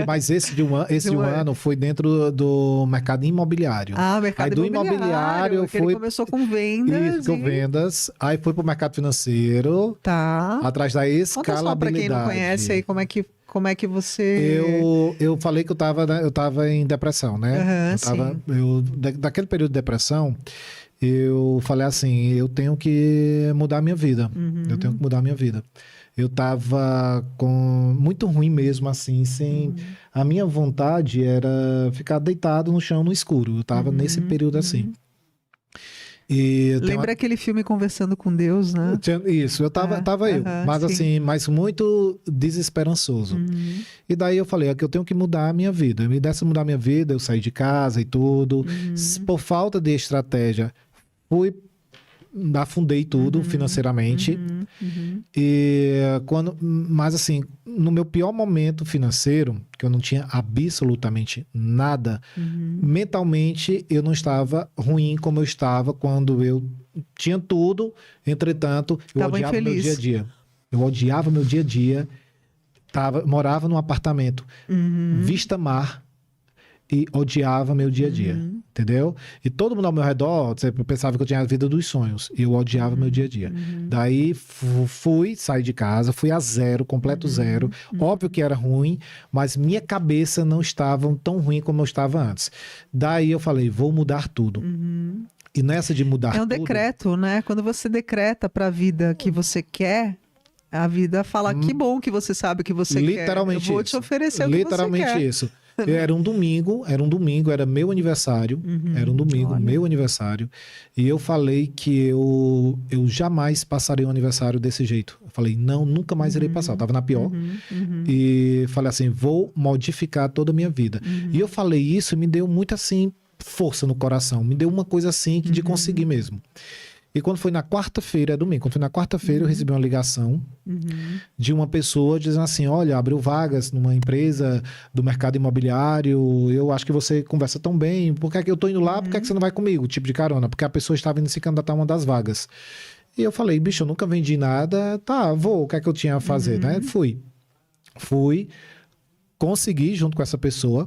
Mas esse de um ano foi dentro do mercado imobiliário. Ah, mercado aí do imobiliário foi... Ele começou com vendas. Isso, com vendas. Aí foi para o mercado financeiro. Tá. Atrás da escalabilidade. Conta só para quem não conhece aí como é que você... Eu falei que eu tava em depressão, né? Daquele período de depressão, eu falei assim, eu tenho que mudar a minha vida. Eu tenho que mudar a minha vida. Eu tava muito ruim mesmo, assim, a minha vontade era ficar deitado no chão no escuro. Eu tava nesse período assim. Lembra aquele filme Conversando com Deus, né? Isso, eu tava mas sim. Assim, mas muito desesperançoso. E daí eu falei, que eu tenho que mudar a minha vida. E dessa mudar a minha vida, eu saí de casa e tudo. Por falta de estratégia, afundei tudo financeiramente. Mas assim, no meu pior momento financeiro, que eu não tinha absolutamente nada, mentalmente eu não estava ruim como eu estava quando eu tinha tudo. Entretanto, eu odiava meu dia a dia. Eu odiava meu dia a dia. Morava num apartamento vista mar. e odiava meu dia a dia, entendeu? E todo mundo ao meu redor pensava que eu tinha a vida dos sonhos, e eu odiava meu dia a dia. Daí saí de casa, fui a zero, completo zero. Óbvio que era ruim, mas minha cabeça não estava tão ruim como eu estava antes. Daí eu falei, vou mudar tudo. E nessa de mudar É um tudo... decreto, né? Quando você decreta para a vida que você quer, a vida fala, que bom que você sabe o que você quer. Literalmente Eu vou te isso. oferecer o que você Literalmente quer. isso. Era um domingo, era meu aniversário, era um domingo, Olha. meu aniversário, e eu falei que eu jamais passaria um aniversário desse jeito. Eu falei, não, nunca mais irei passar. Eu tava na pior, e falei assim, vou modificar toda a minha vida. E eu falei isso e me deu muito assim, força no coração, me deu uma coisa assim de conseguir mesmo. E quando foi na quarta-feira, domingo, quando foi na quarta-feira, eu recebi uma ligação de uma pessoa dizendo assim, olha, abriu vagas numa empresa do mercado imobiliário, eu acho que você conversa tão bem, por que é que eu tô indo lá, por que é que você não vai comigo? Tipo de carona, porque a pessoa estava indo se candidatar a uma das vagas. E eu falei, bicho, eu nunca vendi nada, tá, vou, o que é que eu tinha a fazer, né? Fui, consegui junto com essa pessoa,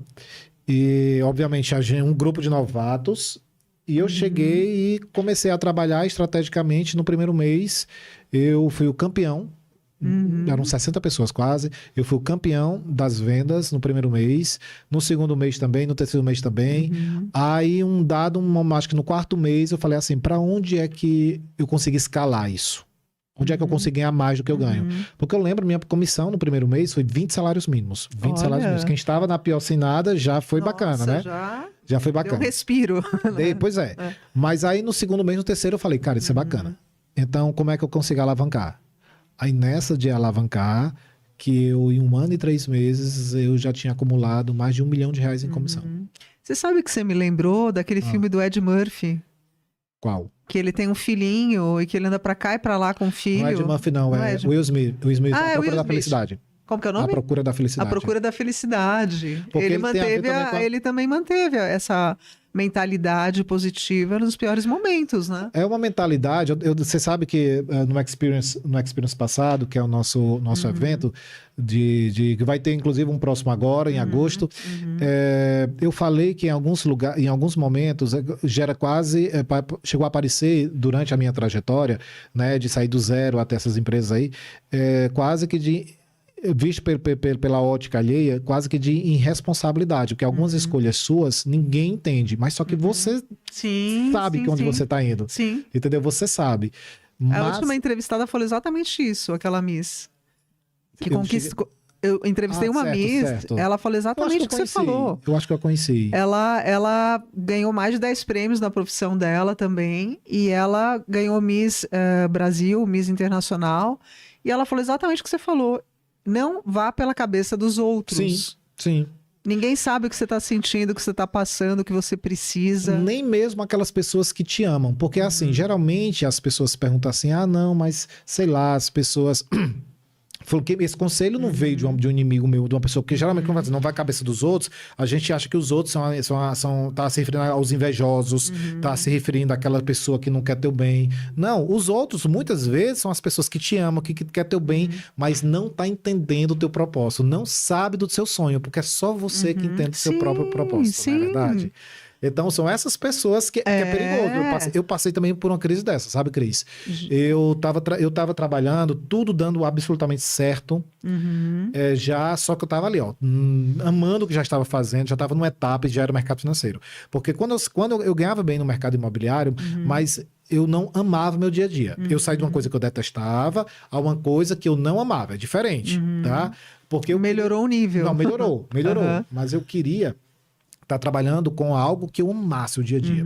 e obviamente um grupo de novatos. E eu cheguei e comecei a trabalhar estrategicamente. No primeiro mês, eu fui o campeão. Eram 60 pessoas quase. Eu fui o campeão das vendas no primeiro mês. No segundo mês também, no terceiro mês também. Aí, acho que no quarto mês, eu falei assim, para onde é que eu consegui escalar isso? Onde é que eu consegui ganhar mais do que eu ganho? Porque eu lembro, minha comissão no primeiro mês foi 20 salários mínimos. 20 salários mínimos. Quem estava na pior sem nada já foi bacana, né? Já foi bacana. Deu um respiro. Pois é. Mas aí no segundo mês, no terceiro, eu falei, cara, isso é bacana. Então, como é que eu consigo alavancar? Aí nessa de alavancar, que eu em 1 ano e 3 meses, eu já tinha acumulado mais de R$1 milhão em comissão. Você sabe que você me lembrou daquele filme do Ed Murphy? Qual? Que ele tem um filhinho e que ele anda pra cá e pra lá com o filho. Não é Ed Murphy, não. É Will Smith. Will Smith, A Procura da Felicidade. Como que é o nome? A Procura da Felicidade. A Procura da Felicidade. Porque Ele também manteve essa mentalidade positiva nos piores momentos, né? É uma mentalidade. Você sabe que no Experience passado, que é o nosso evento, que vai ter inclusive um próximo agora, em agosto, eu falei que em alguns lugares, em alguns momentos, gera quase, chegou a aparecer durante a minha trajetória, né, de sair do zero até essas empresas aí, quase que visto pela ótica alheia, quase que de irresponsabilidade, porque algumas escolhas suas ninguém entende, mas só que você sabe onde você está indo. Sim. Entendeu? Você sabe. A última entrevistada falou exatamente isso, aquela Miss. Que conquistou. Eu entrevistei uma Miss, ela falou exatamente o que você falou. Eu acho que eu conheci. Ela ganhou mais de 10 prêmios na profissão dela também, e ela ganhou Miss Brasil, Miss Internacional, e ela falou exatamente o que você falou. Não vá pela cabeça dos outros. Sim. Ninguém sabe o que você está sentindo, o que você está passando, o que você precisa. Nem mesmo aquelas pessoas que te amam. Porque, assim, geralmente as pessoas perguntam assim, não, mas, sei lá, as pessoas... Porque esse conselho não veio de um inimigo meu, de uma pessoa, porque geralmente quando não vai à cabeça dos outros, a gente acha que os outros tá se referindo aos invejosos, tá se referindo àquela pessoa que não quer teu bem. Não, os outros muitas vezes são as pessoas que te amam, que quer teu bem, mas não tá entendendo o teu propósito, não sabe do seu sonho, porque é só você que entende o seu próprio propósito, não é verdade? Então, são essas pessoas que é perigoso. Eu passei também por uma crise dessa, sabe, Cris? Eu tava trabalhando, tudo dando absolutamente certo, só que eu tava ali, ó, amando o que já estava fazendo, já estava numa etapa e já era mercado financeiro. Porque quando eu ganhava bem no mercado imobiliário, mas eu não amava meu dia a dia. Eu saí de uma coisa que eu detestava a uma coisa que eu não amava. É diferente, tá? Porque melhorou o nível. Não, melhorou. Mas eu queria estar trabalhando com algo que eu amasse o dia a dia.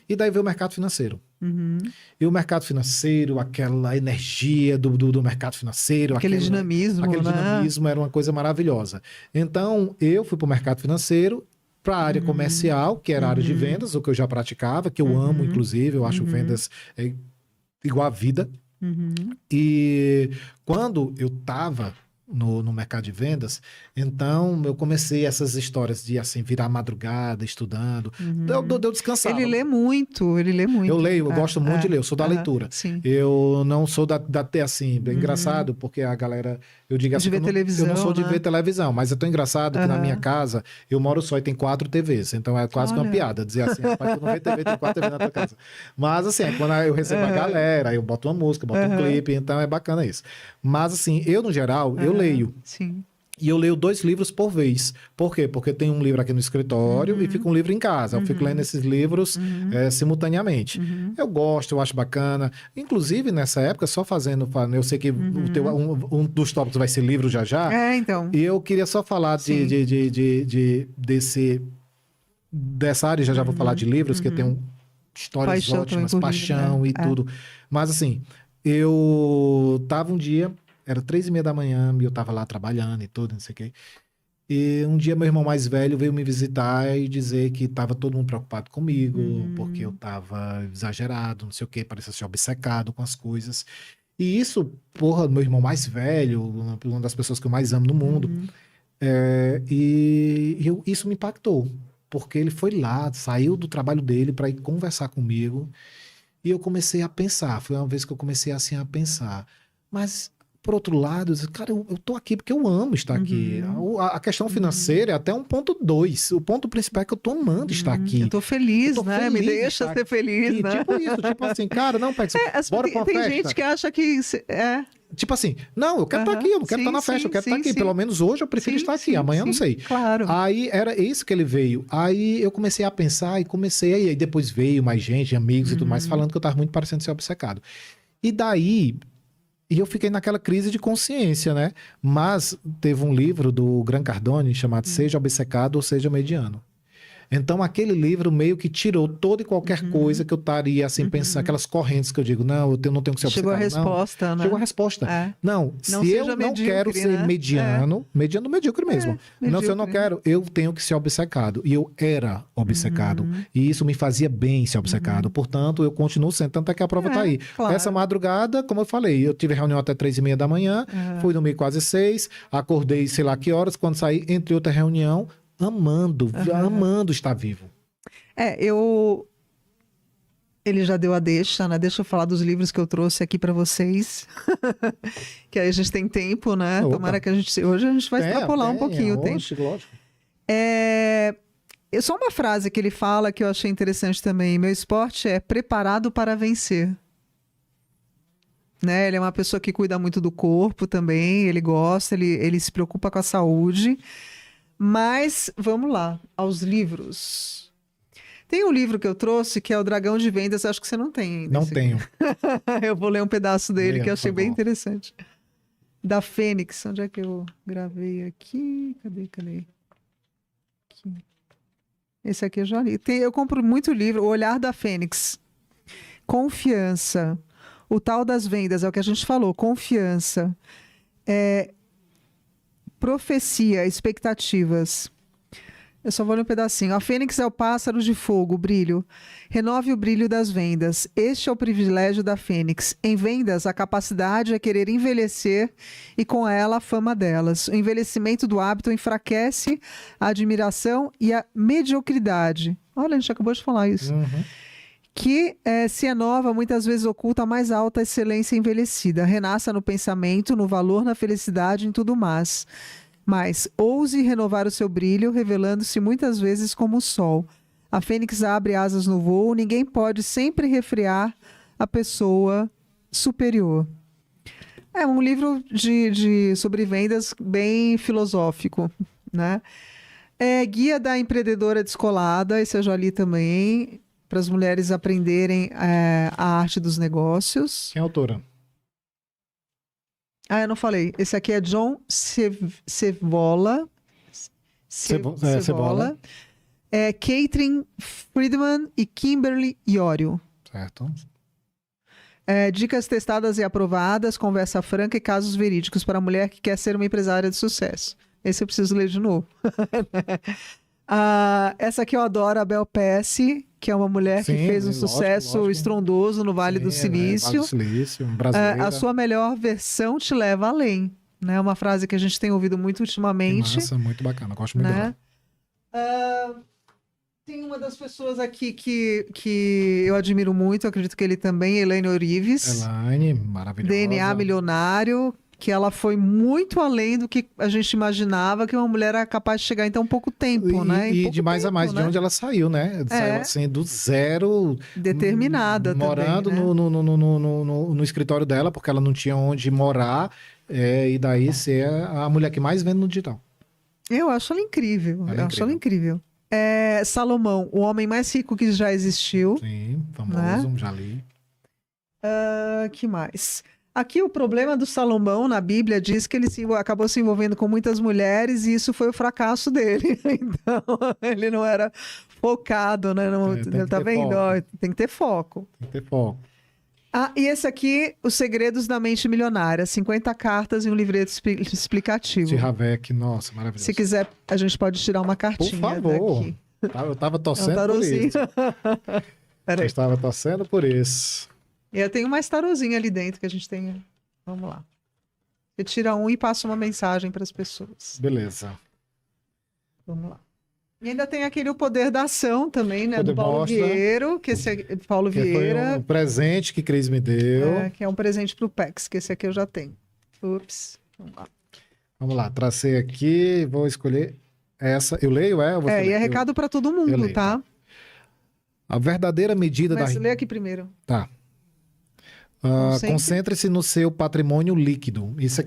E daí veio o mercado financeiro. E o mercado financeiro, aquela energia do mercado financeiro, aquele dinamismo, era uma coisa maravilhosa. Então, eu fui para o mercado financeiro, para a área comercial, que era a área de vendas, o que eu já praticava, que eu amo, inclusive, eu acho vendas igual a vida. E quando eu estava no mercado de vendas, então eu comecei essas histórias de assim, virar madrugada, estudando. Eu descansava. Ele lê muito. Eu leio, eu gosto muito de ler, eu sou da leitura. Sim. Eu não sou assim, é engraçado, porque a galera, eu digo assim, De ver televisão, eu não sou de né? ver televisão, mas é tão engraçado que na minha casa, eu moro só e tem 4 TVs, então é quase que uma Olha. piada dizer assim, rapaz, tu não vê TV, tem 4 TVs na tua casa. Mas assim, é quando eu recebo a galera, eu boto uma música, boto um clipe, então é bacana isso. Mas assim, eu no geral, eu leio. Sim. E eu leio 2 livros por vez. Por quê? Porque tem um livro aqui no escritório e fica um livro em casa. Eu fico lendo esses livros simultaneamente. Eu gosto, eu acho bacana. Inclusive, nessa época, só fazendo... Eu sei que um dos tópicos vai ser livro já. Então. E eu queria só falar dessa área. Já vou falar de livros, que tem histórias Paixão ótimas, também por paixão livro, e tudo. Mas assim, eu tava um dia... Era 3:30 da manhã, e eu tava lá trabalhando e tudo, não sei o quê. E um dia meu irmão mais velho veio me visitar e dizer que tava todo mundo preocupado comigo, porque eu tava exagerado, não sei o quê, parecia ser obcecado com as coisas. E isso, porra, meu irmão mais velho, uma das pessoas que eu mais amo no mundo, isso me impactou, porque ele foi lá, saiu do trabalho dele para ir conversar comigo, e eu comecei a pensar, foi uma vez que eu comecei assim a pensar, mas... Por outro lado, cara, eu tô aqui porque eu amo estar aqui. A questão financeira é até um ponto 2. O ponto principal é que eu tô amando estar aqui. Eu tô feliz, né? Me feliz de deixa estar ser feliz, aqui. né? Tipo isso, tipo assim, cara, não, Pex, bora pra uma tem festa. gente que acha que... Tipo assim, não, eu quero estar aqui, eu não quero estar na festa, eu quero estar aqui. Pelo menos hoje eu prefiro estar aqui, amanhã eu não sei. Claro. Aí era isso que ele veio. Aí eu comecei a pensar aí depois veio mais gente, amigos e tudo mais, falando que eu tava muito parecendo ser obcecado. E daí... E eu fiquei naquela crise de consciência, né? Mas teve um livro do Grant Cardone chamado Seja Obcecado ou Seja Mediano. Então, aquele livro meio que tirou toda e qualquer coisa que eu estaria, assim, pensando, aquelas correntes que eu digo, não, eu não tenho que ser Chegou obcecado. a resposta, né? Chegou a resposta. Não, se eu não quero ser mediano, mediano medíocre mesmo. Não, se eu não quero, eu tenho que ser obcecado. E eu era obcecado. E isso me fazia bem ser obcecado. Portanto, eu continuo sendo, tanto é que a prova tá aí. Claro. Essa madrugada, como eu falei, eu tive reunião até 3:30 da manhã, fui dormir quase 6, acordei sei lá que horas, quando saí, entre outra reunião, amando estar vivo. Ele já deu a deixa, né? Deixa eu falar dos livros que eu trouxe aqui para vocês. Que aí a gente tem tempo, né? Opa. Tomara que hoje a gente vai extrapolar um pouquinho o tempo. Lógico. Só uma frase que ele fala que eu achei interessante também. Meu esporte é preparado para vencer. Né? Ele é uma pessoa que cuida muito do corpo também, ele gosta, ele se preocupa com a saúde. Mas, vamos lá, aos livros. Tem um livro que eu trouxe, que é O Dragão de Vendas, acho que você não tem ainda. Não tenho. Eu vou ler um pedaço dele, Leia, que eu achei por bem favor. interessante. Da Fênix, onde é que eu gravei aqui? Cadê? Aqui. Esse aqui eu já li. Eu compro muito livro, O Olhar da Fênix. Confiança. O tal das vendas, é o que a gente falou, confiança. Profecia, expectativas. Eu só vou ler um pedacinho. A fênix é o pássaro de fogo, o brilho. Renove o brilho das vendas. Este é o privilégio da fênix. Em vendas, a capacidade é querer envelhecer e com ela a fama delas. O envelhecimento do hábito enfraquece a admiração e a mediocridade. Olha, a gente acabou de falar isso. Que se é nova, muitas vezes oculta a mais alta excelência envelhecida. Renasça no pensamento, no valor, na felicidade, em tudo mais. Mas ouse renovar o seu brilho, revelando-se muitas vezes como o sol. A fênix abre asas no voo, ninguém pode sempre refrear a pessoa superior. É um livro sobre vendas bem filosófico, né? Guia da Empreendedora Descolada, esse eu já li também, para as mulheres aprenderem a arte dos negócios. Quem é a autora? Eu não falei. Esse aqui é John Cevola. Cebola. Catherine Friedman e Kimberly Iorio. Certo. Dicas testadas e aprovadas, conversa franca e casos verídicos para a mulher que quer ser uma empresária de sucesso. Esse eu preciso ler de novo. Essa aqui eu adoro, a Bel Pesce, que é uma mulher que fez um sucesso estrondoso no Vale do Silício. Vale do Silício, brasileira. A sua melhor versão te leva além. né? Uma frase que a gente tem ouvido muito Que ultimamente, massa, muito bacana. Gosto muito dela. né? Ah, tem uma das pessoas aqui que eu admiro muito, acredito que ele também, Elaine Orives, Elaine, maravilhosa. DNA Milionário, que ela foi muito além do que a gente imaginava que uma mulher era capaz de chegar em tão pouco tempo, né? Em E pouco de mais a tempo, mais, de né? onde ela saiu, né? Saiu É. assim do zero, Determinada morando também, né? no escritório dela, porque ela não tinha onde morar, e daí ser a mulher que mais vende no digital. Eu acho ela incrível. Ela é Eu acho ela incrível. Salomão, o homem mais rico que já existiu. Sim, famoso, já li. Que mais? Aqui o problema do Salomão na Bíblia diz que ele acabou se envolvendo com muitas mulheres e isso foi o fracasso dele. Então, ele não era focado, né? Tem que Tá ter vendo? foco. Ó, tem que ter foco. Tem que ter foco. E esse aqui, Os Segredos da Mente Milionária, 50 cartas e um livreto explicativo. Ravec, nossa, maravilhoso. Se quiser, a gente pode tirar uma Por cartinha favor. daqui. Eu tava É um torcendo por tarozinho. isso. Eu Peraí. estava torcendo por isso. E eu tenho mais tarozinho ali dentro que a gente tem. Vamos lá. Você tira um e passa uma mensagem para as pessoas. Beleza. Vamos lá. E ainda tem aquele O Poder da Ação também, né? Poder Do Paulo Mostra. Vieira, que esse aqui, Paulo Que foi Vieira, um presente que Cris me deu. que é um presente para o PEX, que esse aqui eu já tenho. Ups. Vamos lá. Vamos lá, tracei aqui, vou escolher essa. Eu leio, ou você E lê? é recado para todo eu mundo, leio, tá? A verdadeira medida Mas da... lê aqui primeiro. Tá. Concentre. Concentre-se no seu patrimônio líquido. Esse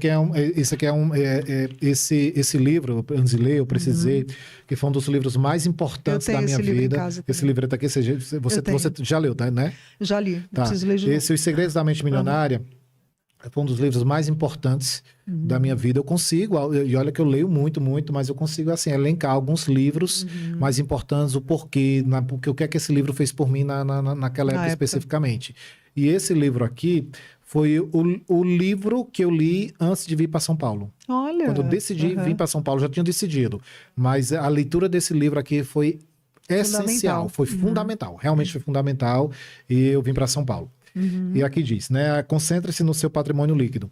livro, antes de ler, eu precisei, que foi um dos livros mais importantes Eu da tenho minha esse livro em vida. casa Esse também. livro tá aqui, você tenho. já leu, né? Já li, não Tá. preciso ler de novo. Esse Os Segredos da Mente Milionária foi um dos livros mais importantes da minha vida. Eu consigo, e olha que eu leio muito, muito, mas eu consigo, assim, elencar alguns livros mais importantes, o porquê, porque o que é que esse livro fez por mim naquela época especificamente. E esse livro aqui foi o livro que eu li antes de vir para São Paulo. Olha. Quando eu decidi vir para São Paulo, já tinha decidido. Mas a leitura desse livro aqui foi essencial, foi fundamental, realmente foi fundamental. E eu vim para São Paulo. E aqui diz, né? Concentre-se no seu patrimônio líquido.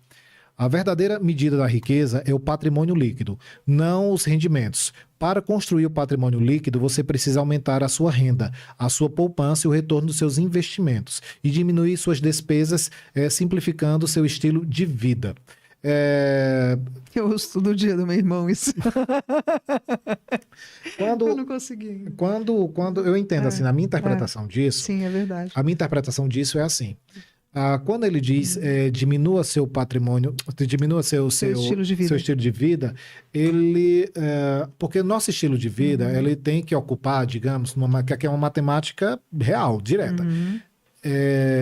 A verdadeira medida da riqueza é o patrimônio líquido, não os rendimentos. Para construir o patrimônio líquido, você precisa aumentar a sua renda, a sua poupança e o retorno dos seus investimentos e diminuir suas despesas, simplificando o seu estilo de vida. Eu uso todo dia do meu irmão isso. Eu não consegui. Quando eu entendo assim, na minha interpretação disso, Sim, é verdade. a minha interpretação disso é assim. Quando ele diz diminua seu patrimônio, diminua seu estilo de vida. Seu estilo de vida, porque o nosso estilo de vida, ele tem que ocupar, digamos, que é uma matemática real, direta.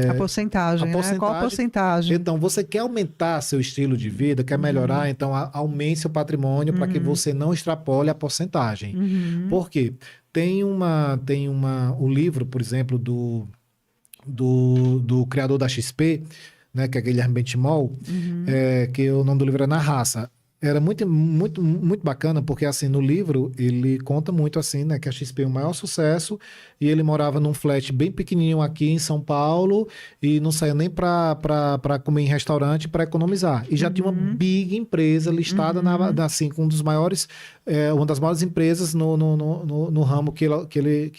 A porcentagem, né? Qual a porcentagem? Então, você quer aumentar seu estilo de vida, quer melhorar, então aumente seu patrimônio para que você não extrapole a porcentagem. Por quê? Tem o livro, por exemplo, do criador da XP, né, que é Guilherme Benchimol, que o nome do livro é Na Raça. Era muito, muito, muito bacana, porque assim, no livro ele conta muito assim, né, que a XP é o maior sucesso e ele morava num flat bem pequenininho aqui em São Paulo e não saía nem para comer em restaurante para economizar. E já tinha uma big empresa listada assim, com um dos maiores, uma das maiores empresas no ramo que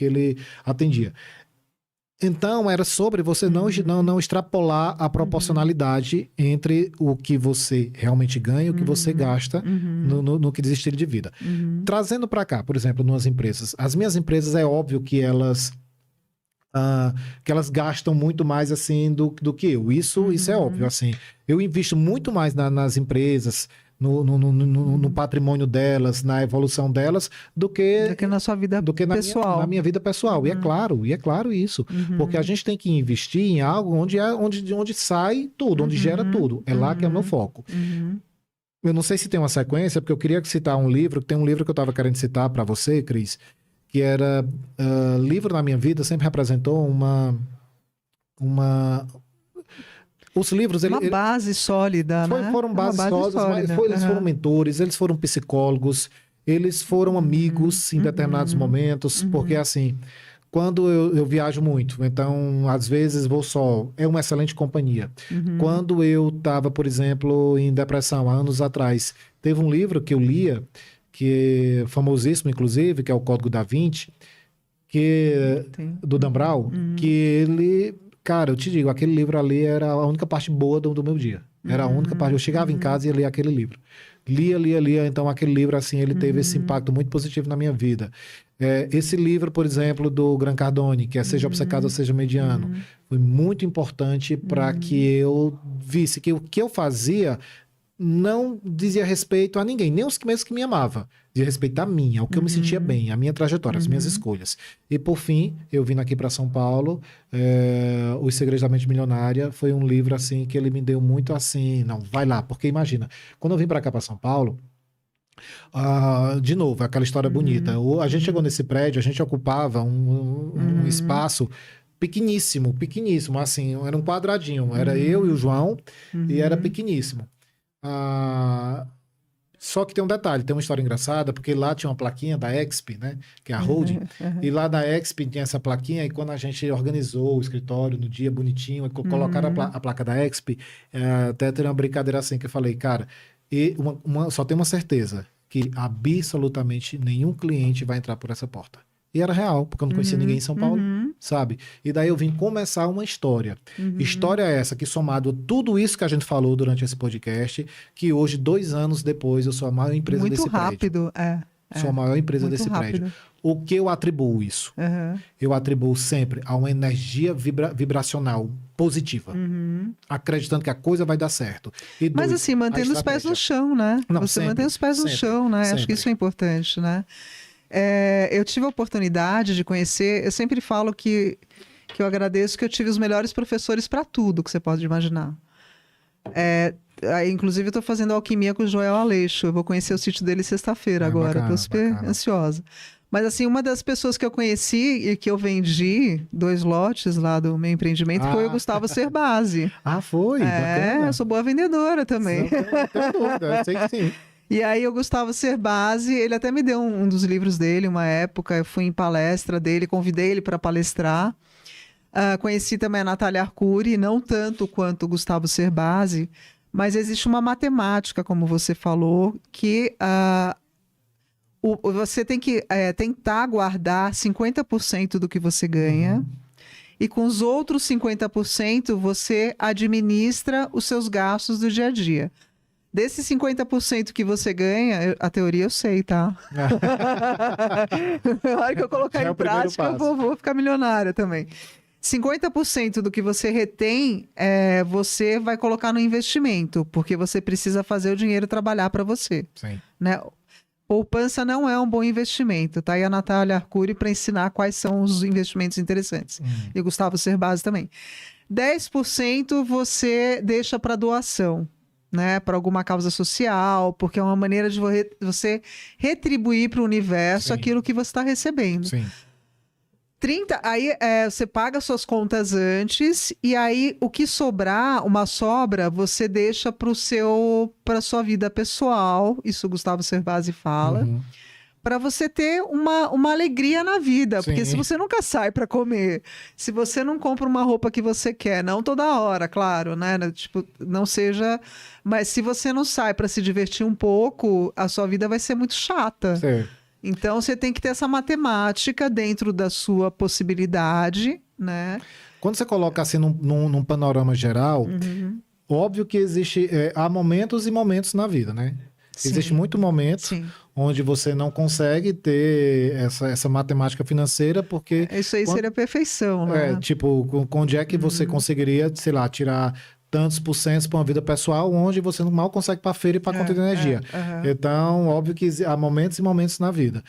ele atendia. Então, era sobre você não extrapolar a proporcionalidade entre o que você realmente ganha e o que você gasta no que diz estilo de vida. Trazendo para cá, por exemplo, nas empresas. As minhas empresas, é óbvio que elas gastam muito mais assim do que eu. Isso é óbvio. Assim, eu invisto muito mais nas empresas, no patrimônio delas, na evolução delas, do que na sua vida pessoal. Na minha vida pessoal. E é claro isso. Porque a gente tem que investir em algo onde sai tudo, onde gera tudo. É lá que é o meu foco. Eu não sei se tem uma sequência, porque eu queria citar um livro, tem um livro que eu estava querendo citar para você, Cris, que era livro na minha vida, sempre representou os livros... Uma base sólida, né? Foram bases sólidas, eles foram mentores, eles foram psicólogos, eles foram amigos em determinados momentos, porque assim, Quando eu viajo muito, então às vezes vou só, é uma excelente companhia. Quando eu estava, por exemplo, em depressão há anos atrás, teve um livro que eu lia, que é famosíssimo inclusive, que é o Código da Vinci, do Dan Brown, que ele, cara, eu te digo, aquele livro ali era a única parte boa do meu dia. Era a única parte. Eu chegava em casa e lia aquele livro. Lia. Então, aquele livro, assim, ele teve esse impacto muito positivo na minha vida. Esse livro, por exemplo, do Grant Cardone, que é Seja Obcecado ou Seja Mediano, foi muito importante para que eu visse que o que eu fazia não dizia respeito a ninguém, nem os mesmos que me amavam. Dizia respeito a mim, ao que eu me sentia bem, a minha trajetória, as minhas escolhas. E, por fim, eu vim aqui para São Paulo, Os Segredos da Mente Milionária foi um livro, assim, que ele me deu muito assim, não, vai lá, porque imagina, quando eu vim para cá, para São Paulo, de novo, aquela história bonita, a gente chegou nesse prédio, a gente ocupava um espaço pequeníssimo, assim, era um quadradinho, era eu e o João, e era pequeníssimo. Só que tem um detalhe, tem uma história engraçada, porque lá tinha uma plaquinha da Exp, né, que é a holding, e lá da Exp tinha essa plaquinha, e quando a gente organizou o escritório no dia bonitinho, e colocaram a placa da Exp, até teve uma brincadeira assim, que eu falei, cara, só tem uma certeza, que absolutamente nenhum cliente vai entrar por essa porta. E era real, porque eu não conhecia ninguém em São Paulo, sabe? E daí eu vim começar uma história. História essa que, somado a tudo isso que a gente falou durante esse podcast, que hoje, 2 anos depois, eu sou a maior empresa desse prédio. Muito rápido, Sou a maior empresa desse prédio. O que eu atribuo isso? Eu atribuo sempre a uma energia vibracional positiva. Acreditando que a coisa vai dar certo. E mas assim, mantendo os pés no chão, né? Não, você sempre, mantém os pés no chão, né? Acho que isso é importante, né? Eu tive a oportunidade de conhecer, eu sempre falo que eu agradeço que eu tive os melhores professores para tudo que você pode imaginar. Inclusive, eu estou fazendo alquimia com o Joel Aleixo. Eu vou conhecer o sítio dele sexta-feira agora. Estou super ansiosa. Mas, assim, uma das pessoas que eu conheci e que eu vendi 2 lotes lá do meu empreendimento foi o Gustavo Cerbasi. Foi? Bacana. Eu sou boa vendedora também. Não tenho dúvida, eu sei que sim. E aí o Gustavo Cerbasi, ele até me deu um dos livros dele, uma época, eu fui em palestra dele, convidei ele para palestrar. Conheci também a Natália Arcuri, não tanto quanto o Gustavo Cerbasi, mas existe uma matemática, como você falou, que você tem que tentar guardar 50% do que você ganha, e com os outros 50% você administra os seus gastos do dia a dia. Desses 50% que você ganha, a teoria eu sei, tá? Na hora que eu colocar em prática, eu vou ficar milionária também. 50% do que você retém, você vai colocar no investimento, porque você precisa fazer o dinheiro trabalhar para você. Sim. Né? Poupança não é um bom investimento, tá? E a Natália Arcuri para ensinar quais são os investimentos interessantes. E o Gustavo Cerbasi também. 10% você deixa para doação. Né, para alguma causa social, porque é uma maneira de você retribuir para o universo aquilo que você está recebendo. Sim. 30%, aí você paga suas contas antes, e aí o que sobrar, uma sobra, você deixa para sua vida pessoal, isso o Gustavo Cerbasi fala, para você ter uma alegria na vida. Sim. Porque se você nunca sai para comer, se você não compra uma roupa que você quer, não toda hora, claro, né? Tipo, não seja... Mas se você não sai para se divertir um pouco, a sua vida vai ser muito chata. Sim. Então, você tem que ter essa matemática dentro da sua possibilidade, né? Quando você coloca assim num panorama geral, óbvio que há momentos e momentos na vida, né? Sim. Existe muito momento onde você não consegue ter essa matemática financeira, porque... Isso aí seria perfeição, né? Tipo, onde é que você conseguiria, sei lá, tirar tantos por cento para uma vida pessoal, onde você mal consegue para a feira e para a conta de energia. Então, óbvio que há momentos e momentos na vida.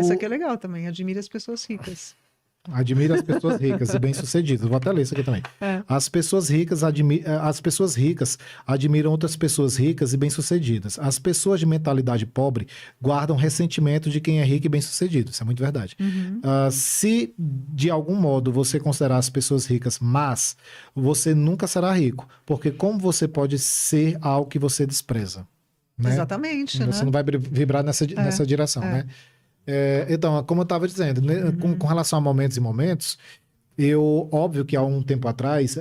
Isso aqui é legal também, admire as pessoas ricas. Admira as pessoas ricas e bem-sucedidas. Vou até ler isso aqui também. As pessoas ricas admiram outras pessoas ricas e bem-sucedidas. As pessoas de mentalidade pobre guardam ressentimento de quem é rico e bem-sucedido. Isso é muito verdade. Se, de algum modo, você considerar as pessoas ricas más, você nunca será rico. Porque como você pode ser algo que você despreza? Né? Exatamente. Você não vai vibrar nessa direção, né? Então, como eu estava dizendo, né, com relação a momentos e momentos, óbvio que há um tempo atrás,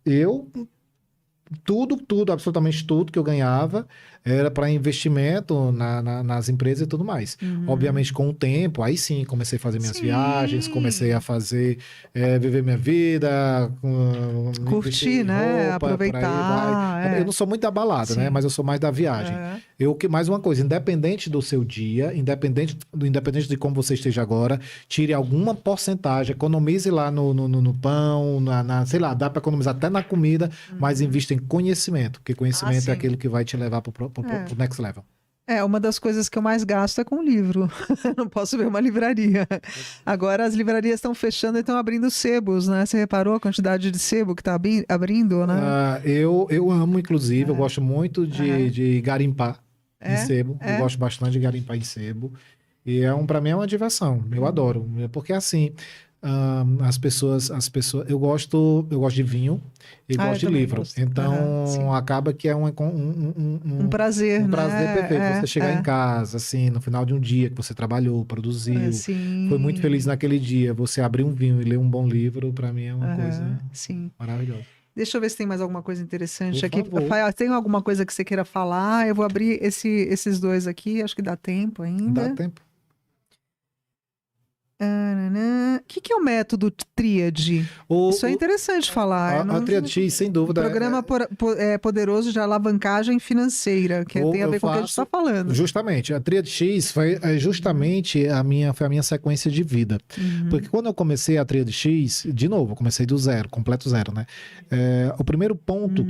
eu tudo, absolutamente tudo que eu ganhava era para investimento nas empresas e tudo mais. Obviamente, com o tempo, aí sim, comecei a fazer minhas viagens, comecei a fazer, viver minha vida, investir Curtir, em né? roupa, por aí vai. Eu não sou muito da balada, né? Sim. Mas eu sou mais da viagem. Mais uma coisa, independente do seu dia, independente de como você esteja agora, tire alguma porcentagem, economize lá no pão, sei lá, dá para economizar até na comida, mas invista em conhecimento, porque conhecimento é sim. aquilo que vai te levar pro next level. Uma das coisas que eu mais gasto é com livro. Não posso ver uma livraria. Agora as livrarias estão fechando e estão abrindo sebos, né? Você reparou a quantidade de sebo que está abrindo, né? Eu amo, inclusive, eu gosto muito de garimpar em sebo. Eu gosto bastante de garimpar em sebo. E para mim é uma diversão. Eu adoro. Porque assim, as pessoas, eu gosto de vinho e gosto de livro. Gosto. Então acaba que é um prazer, um prazer né? perfeito. Você chegar em casa, assim, no final de um dia que você trabalhou, produziu, foi muito feliz naquele dia. Você abrir um vinho e ler um bom livro, para mim é uma coisa maravilhosa. Deixa eu ver se tem mais alguma coisa interessante Por aqui. favor. Fael, tem alguma coisa que você queira falar? Eu vou abrir esses dois aqui, acho que dá tempo ainda. Dá tempo. O que é o método tríade? Isso é interessante falar. A Tríade X, sem dúvida. Programa poderoso de alavancagem financeira, que tem a ver com o que a gente está falando. Justamente. A Tríade X foi justamente foi a minha sequência de vida. Porque quando eu comecei a Tríade X, de novo, eu comecei do zero, completo zero, né? O primeiro ponto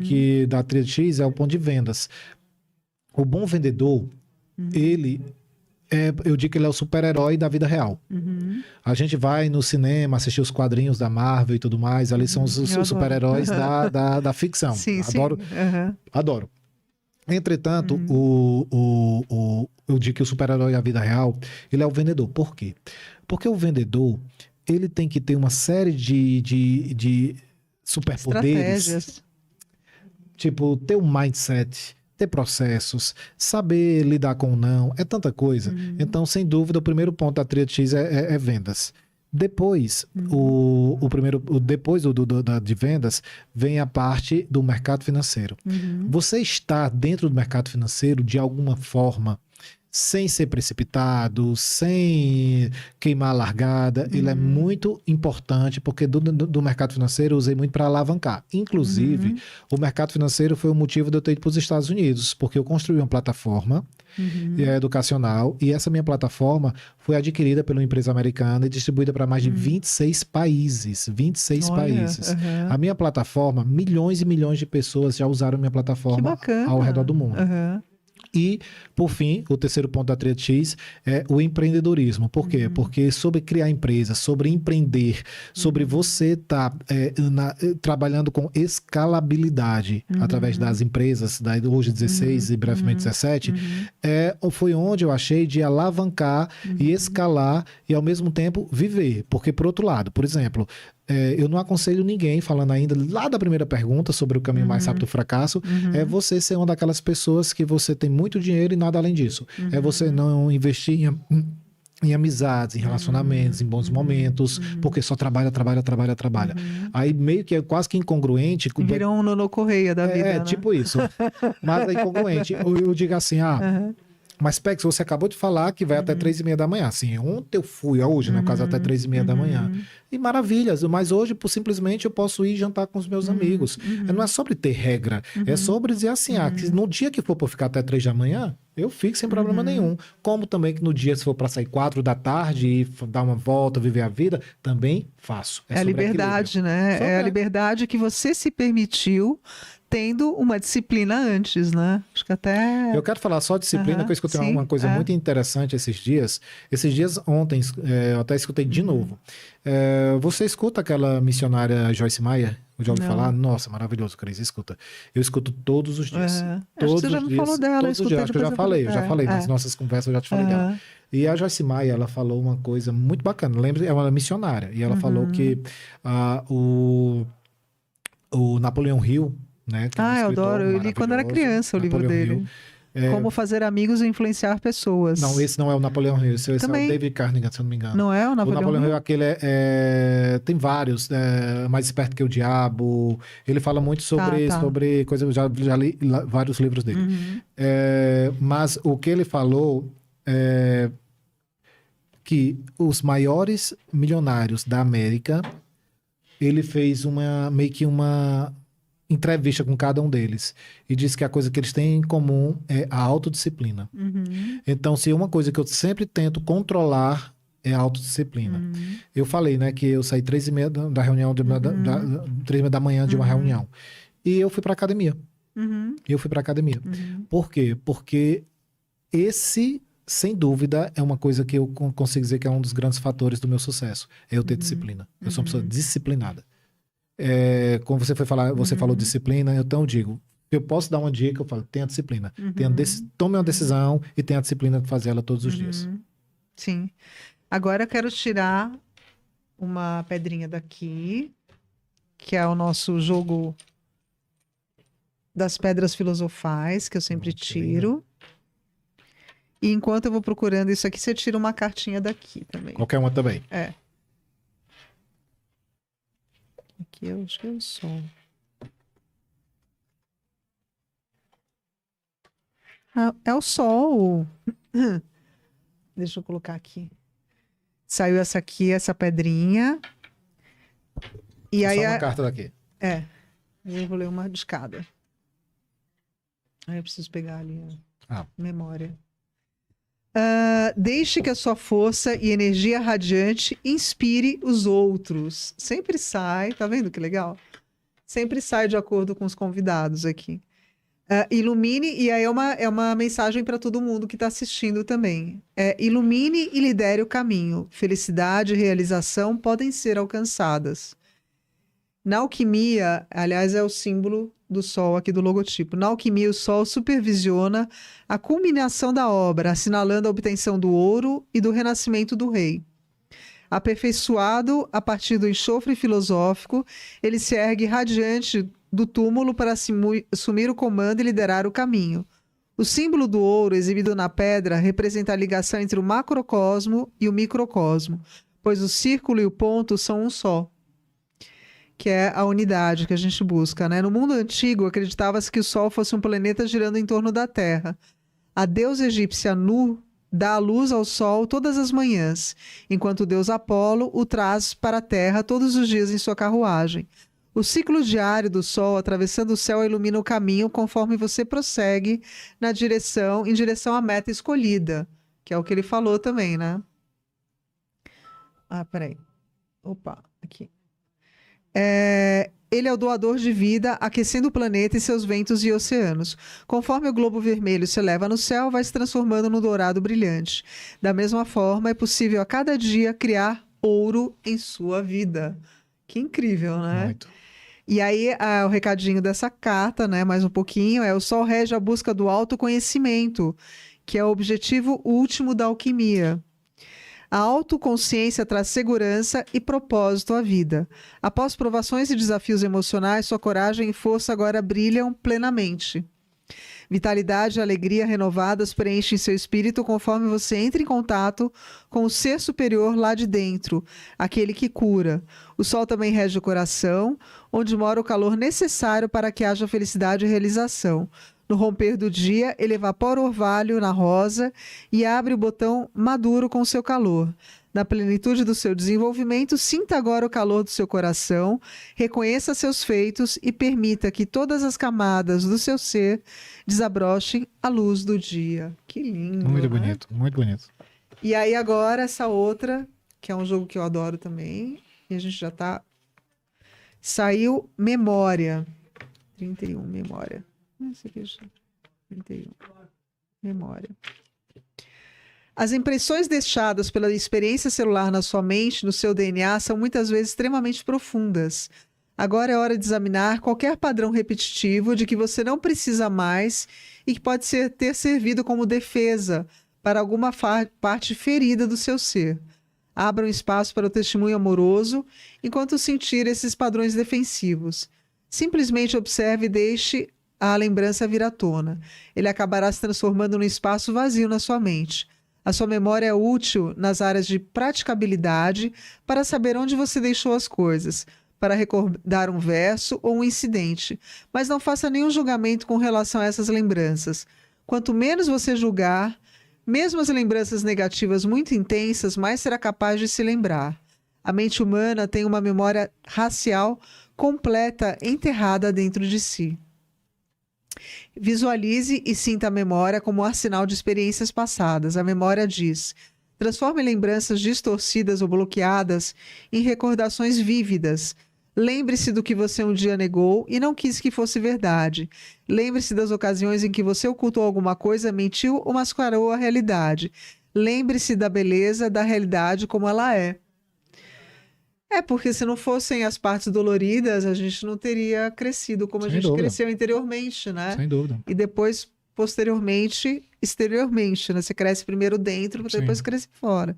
da Tríade X é o ponto de vendas. O bom vendedor, eu digo que ele é o super-herói da vida real. A gente vai no cinema assistir os quadrinhos da Marvel e tudo mais, ali são os super-heróis da ficção. Adoro. Entretanto, eu digo que o super-herói da vida real, ele é o vendedor. Por quê? Porque o vendedor, ele tem que ter uma série de superpoderes. Tipo, ter um mindset, ter processos, saber lidar com o não, é tanta coisa. Então, sem dúvida, o primeiro ponto da Tríade X é vendas. Depois, depois de vendas, vem a parte do mercado financeiro. Você está dentro do mercado financeiro de alguma forma, sem ser precipitado, sem queimar a largada. Ele é muito importante, porque do mercado financeiro eu usei muito para alavancar. Inclusive, o mercado financeiro foi o motivo de eu ter ido para os Estados Unidos, porque eu construí uma plataforma educacional, e essa minha plataforma foi adquirida pela uma empresa americana e distribuída para mais de 26 países. 26 países. A minha plataforma, milhões e milhões de pessoas já usaram a minha plataforma ao redor do mundo. E, por fim, o terceiro ponto da Tríade X é o empreendedorismo. Por quê? Porque sobre criar empresa, sobre empreender, sobre você estar trabalhando com escalabilidade através das empresas, hoje 16 e brevemente 17, foi onde eu achei de alavancar e escalar e, ao mesmo tempo, viver. Porque, por outro lado, por exemplo, eu não aconselho ninguém, falando ainda lá da primeira pergunta sobre o caminho mais rápido do fracasso, é você ser uma daquelas pessoas que você tem muito dinheiro e nada além disso. É você não investir em amizades, em relacionamentos, em bons momentos, porque só trabalha. Aí meio que é quase que incongruente. Virou um Nono Correia da vida, né? Tipo isso. Mas é incongruente. Eu digo assim, mas, Pex, você acabou de falar que vai até 3h30 da manhã. Assim, ontem eu fui, hoje, no caso, até 3h30 da manhã. E maravilhas, mas hoje, simplesmente, eu posso ir jantar com os meus amigos. Não é sobre ter regra, é sobre dizer assim, que no dia que for para ficar até 3 da manhã, eu fico sem problema nenhum. Como também que no dia, se for para sair 4 da tarde e dar uma volta, viver a vida, também faço. É a liberdade, né? É a liberdade que você se permitiu tendo uma disciplina antes, né? Acho que até... Eu quero falar só disciplina, que eu escutei uma coisa muito interessante esses dias. Esses dias, ontem, eu até escutei de novo. Você escuta aquela missionária Joyce Meyer? Eu já ouvi falar? Nossa, maravilhoso, Cris, escuta. Eu escuto todos os dias. Todos você já me falou dela. Todos os dias, acho que eu já falei. Nas nossas conversas eu já te falei dela. E a Joyce Meyer, ela falou uma coisa muito bacana. Lembra? É uma missionária. E ela falou que o Napoleão Hill, né, eu adoro. Eu li quando era criança o livro dele. Como fazer amigos e influenciar pessoas. Não, esse não é o Napoleão Hill, esse é o Também. David Carnegie, se eu não me engano. Não é o O Napoleão Napoleão Hill? Hill, aquele tem vários, Mais Esperto que o Diabo. Ele fala muito sobre coisas, eu já li vários livros dele. Uhum. Mas o que ele falou é que os maiores milionários da América, ele fez meio que uma entrevista com cada um deles e disse que a coisa que eles têm em comum é a autodisciplina. Uhum. Então, se uma coisa que eu sempre tento controlar é a autodisciplina. Uhum. Eu falei, né, que eu saí 3h30 da reunião, 3h30 da manhã de uma reunião. E eu fui para academia. Uhum. Por quê? Porque esse, sem dúvida, é uma coisa que eu consigo dizer que é um dos grandes fatores do meu sucesso. É eu ter disciplina. Eu sou uma pessoa disciplinada. Como você falou disciplina, então eu digo, eu posso dar uma dica, eu falo, tenha disciplina. Tome uma decisão e tenha a disciplina de fazer ela todos os dias. Sim. Agora eu quero tirar uma pedrinha daqui, que é o nosso jogo das pedras filosofais, que eu sempre tiro. E enquanto eu vou procurando isso aqui, você tira uma cartinha daqui também. Qualquer uma também. Aqui eu acho que é o sol. É o sol. Deixa eu colocar aqui. Saiu essa aqui, essa pedrinha. E aí Só uma carta daqui. Eu vou ler uma de cada. Aí eu preciso pegar ali a memória. Deixe que a sua força e energia radiante inspire os outros. Sempre sai, tá vendo que legal? Sempre sai de acordo com os convidados aqui. Ilumine, e aí é uma mensagem para todo mundo que está assistindo também. Ilumine e lidere o caminho. Felicidade e realização podem ser alcançadas. Na alquimia, aliás, é o símbolo do sol aqui do logotipo. Na alquimia, o sol supervisiona a culminação da obra, assinalando a obtenção do ouro e do renascimento do rei. Aperfeiçoado a partir do enxofre filosófico, ele se ergue radiante do túmulo para assumir o comando e liderar o caminho. O símbolo do ouro, exibido na pedra, representa a ligação entre o macrocosmo e o microcosmo, pois o círculo e o ponto são um só, que é a unidade que a gente busca, né? No mundo antigo, acreditava-se que o Sol fosse um planeta girando em torno da Terra. A deusa egípcia Nu dá a luz ao Sol todas as manhãs, enquanto o deus Apolo o traz para a Terra todos os dias em sua carruagem. O ciclo diário do Sol atravessando o céu ilumina o caminho conforme você prossegue em direção à meta escolhida, que é o que ele falou também, né? Peraí. Opa, aqui. Ele é o doador de vida, aquecendo o planeta e seus ventos e oceanos. Conforme o globo vermelho se eleva no céu, vai se transformando no dourado brilhante. Da mesma forma, é possível a cada dia criar ouro em sua vida. Que incrível, né? Muito. E aí, o recadinho dessa carta, né, mais um pouquinho, o Sol rege a busca do autoconhecimento, que é o objetivo último da alquimia. A autoconsciência traz segurança e propósito à vida. Após provações e desafios emocionais, sua coragem e força agora brilham plenamente. Vitalidade e alegria renovadas preenchem seu espírito conforme você entra em contato com o ser superior lá de dentro, aquele que cura. O Sol também rege o coração, onde mora o calor necessário para que haja felicidade e realização. No romper do dia, ele evapora o orvalho na rosa e abre o botão maduro com seu calor. Na plenitude do seu desenvolvimento, sinta agora o calor do seu coração, reconheça seus feitos e permita que todas as camadas do seu ser desabrochem a luz do dia. Que lindo, Muito né? bonito, muito bonito. E aí agora essa outra, que é um jogo que eu adoro também, e a gente já tá... Saiu Memória. 31, Memória. Esse aqui já... 31. Memória. As impressões deixadas pela experiência celular na sua mente, no seu DNA, são muitas vezes extremamente profundas. Agora é hora de examinar qualquer padrão repetitivo de que você não precisa mais e que pode ter servido como defesa para alguma parte ferida do seu ser. Abra um espaço para o testemunho amoroso enquanto sentir esses padrões defensivos. Simplesmente observe e deixe a lembrança vir à tona. Ele acabará se transformando num espaço vazio na sua mente. A sua memória é útil nas áreas de praticabilidade para saber onde você deixou as coisas, para recordar um verso ou um incidente, mas não faça nenhum julgamento com relação a essas lembranças. Quanto menos você julgar, mesmo as lembranças negativas muito intensas, mais será capaz de se lembrar. A mente humana tem uma memória racial completa enterrada dentro de si. Visualize e sinta a memória como um arsenal de experiências passadas. A memória diz: transforme lembranças distorcidas ou bloqueadas em recordações vívidas. Lembre-se do que você um dia negou e não quis que fosse verdade. Lembre-se das ocasiões em que você ocultou alguma coisa, mentiu ou mascarou a realidade. Lembre-se da beleza da realidade como ela é. Porque se não fossem as partes doloridas, a gente não teria crescido como a Sem gente dúvida. cresceu interiormente, né? Sem dúvida. E depois, posteriormente, exteriormente, né? Você cresce primeiro dentro, Sim. depois cresce fora.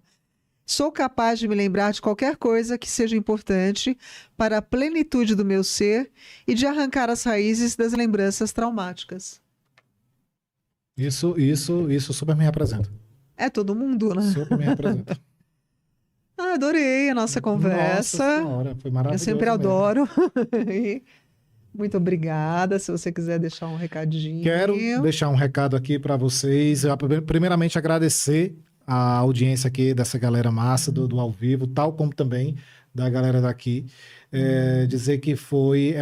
Sou capaz de me lembrar de qualquer coisa que seja importante para a plenitude do meu ser e de arrancar as raízes das lembranças traumáticas. Isso super me representa. É todo mundo, né? Super me representa. Adorei a nossa conversa. Nossa senhora, foi maravilhoso. Eu sempre mesmo. adoro. E muito obrigada. Se você quiser deixar um recadinho. Quero deixar um recado aqui para vocês. Primeiramente, agradecer a audiência aqui dessa galera massa do ao vivo, tal como também da galera daqui. Dizer que foi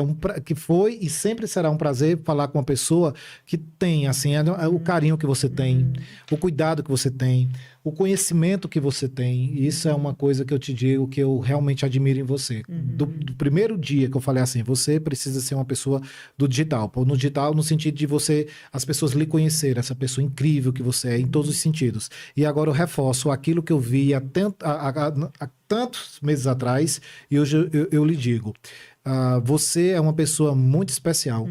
e sempre será um prazer falar com uma pessoa que tem assim, o carinho que você tem, o cuidado que você tem, o conhecimento que você tem. Isso é uma coisa que eu te digo que eu realmente admiro em você. Do primeiro dia que eu falei assim, você precisa ser uma pessoa do digital. No digital, no sentido de as pessoas lhe conhecerem, essa pessoa incrível que você é, em todos os sentidos. E agora eu reforço aquilo que eu vi há tantos meses atrás, e hoje eu lhe digo, você é uma pessoa muito especial.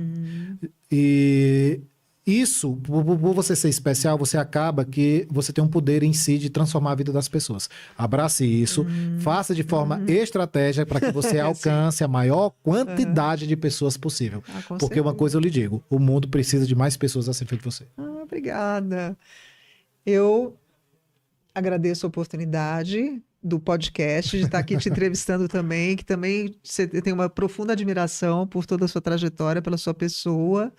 E isso, por você ser especial, você acaba que você tem um poder em si de transformar a vida das pessoas. Abrace isso, faça de forma estratégica para que você alcance a maior quantidade de pessoas possível. Porque uma coisa eu lhe digo, o mundo precisa de mais pessoas assim feito você. Obrigada. Eu agradeço a oportunidade do podcast, de estar aqui te entrevistando também, que também você tem uma profunda admiração por toda a sua trajetória, pela sua pessoa.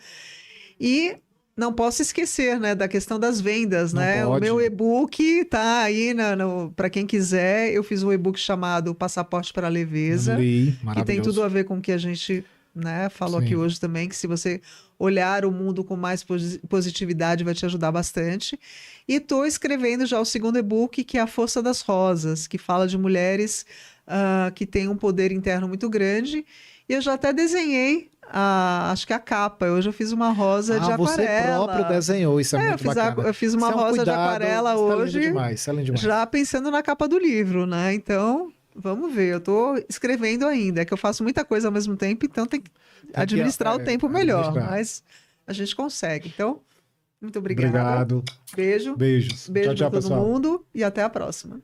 E não posso esquecer, né, da questão das vendas, Não né? pode. O meu e-book tá aí para quem quiser. Eu fiz um e-book chamado Passaporte para a Leveza, Li, que tem maravilhoso. tudo a ver com o que a gente, né, falou Sim. aqui hoje também, que se você olhar o mundo com mais positividade vai te ajudar bastante. E estou escrevendo já o segundo e-book, que é A Força das Rosas, que fala de mulheres que têm um poder interno muito grande. E eu já até desenhei acho que a capa. Hoje eu fiz uma rosa de aquarela. Você próprio desenhou, isso é muito bacana. Eu fiz uma Isso é um rosa de cuidado, aquarela isso é lindo hoje, demais, isso é lindo demais. já pensando na capa do livro, né? Então, vamos ver. Eu estou escrevendo ainda. É que eu faço muita coisa ao mesmo tempo, então tem que administrar o tempo melhor. Mas a gente consegue. Então, muito obrigada. Obrigado. Beijo. Beijos. Beijo Tchau, para todo pessoal. mundo e até a próxima.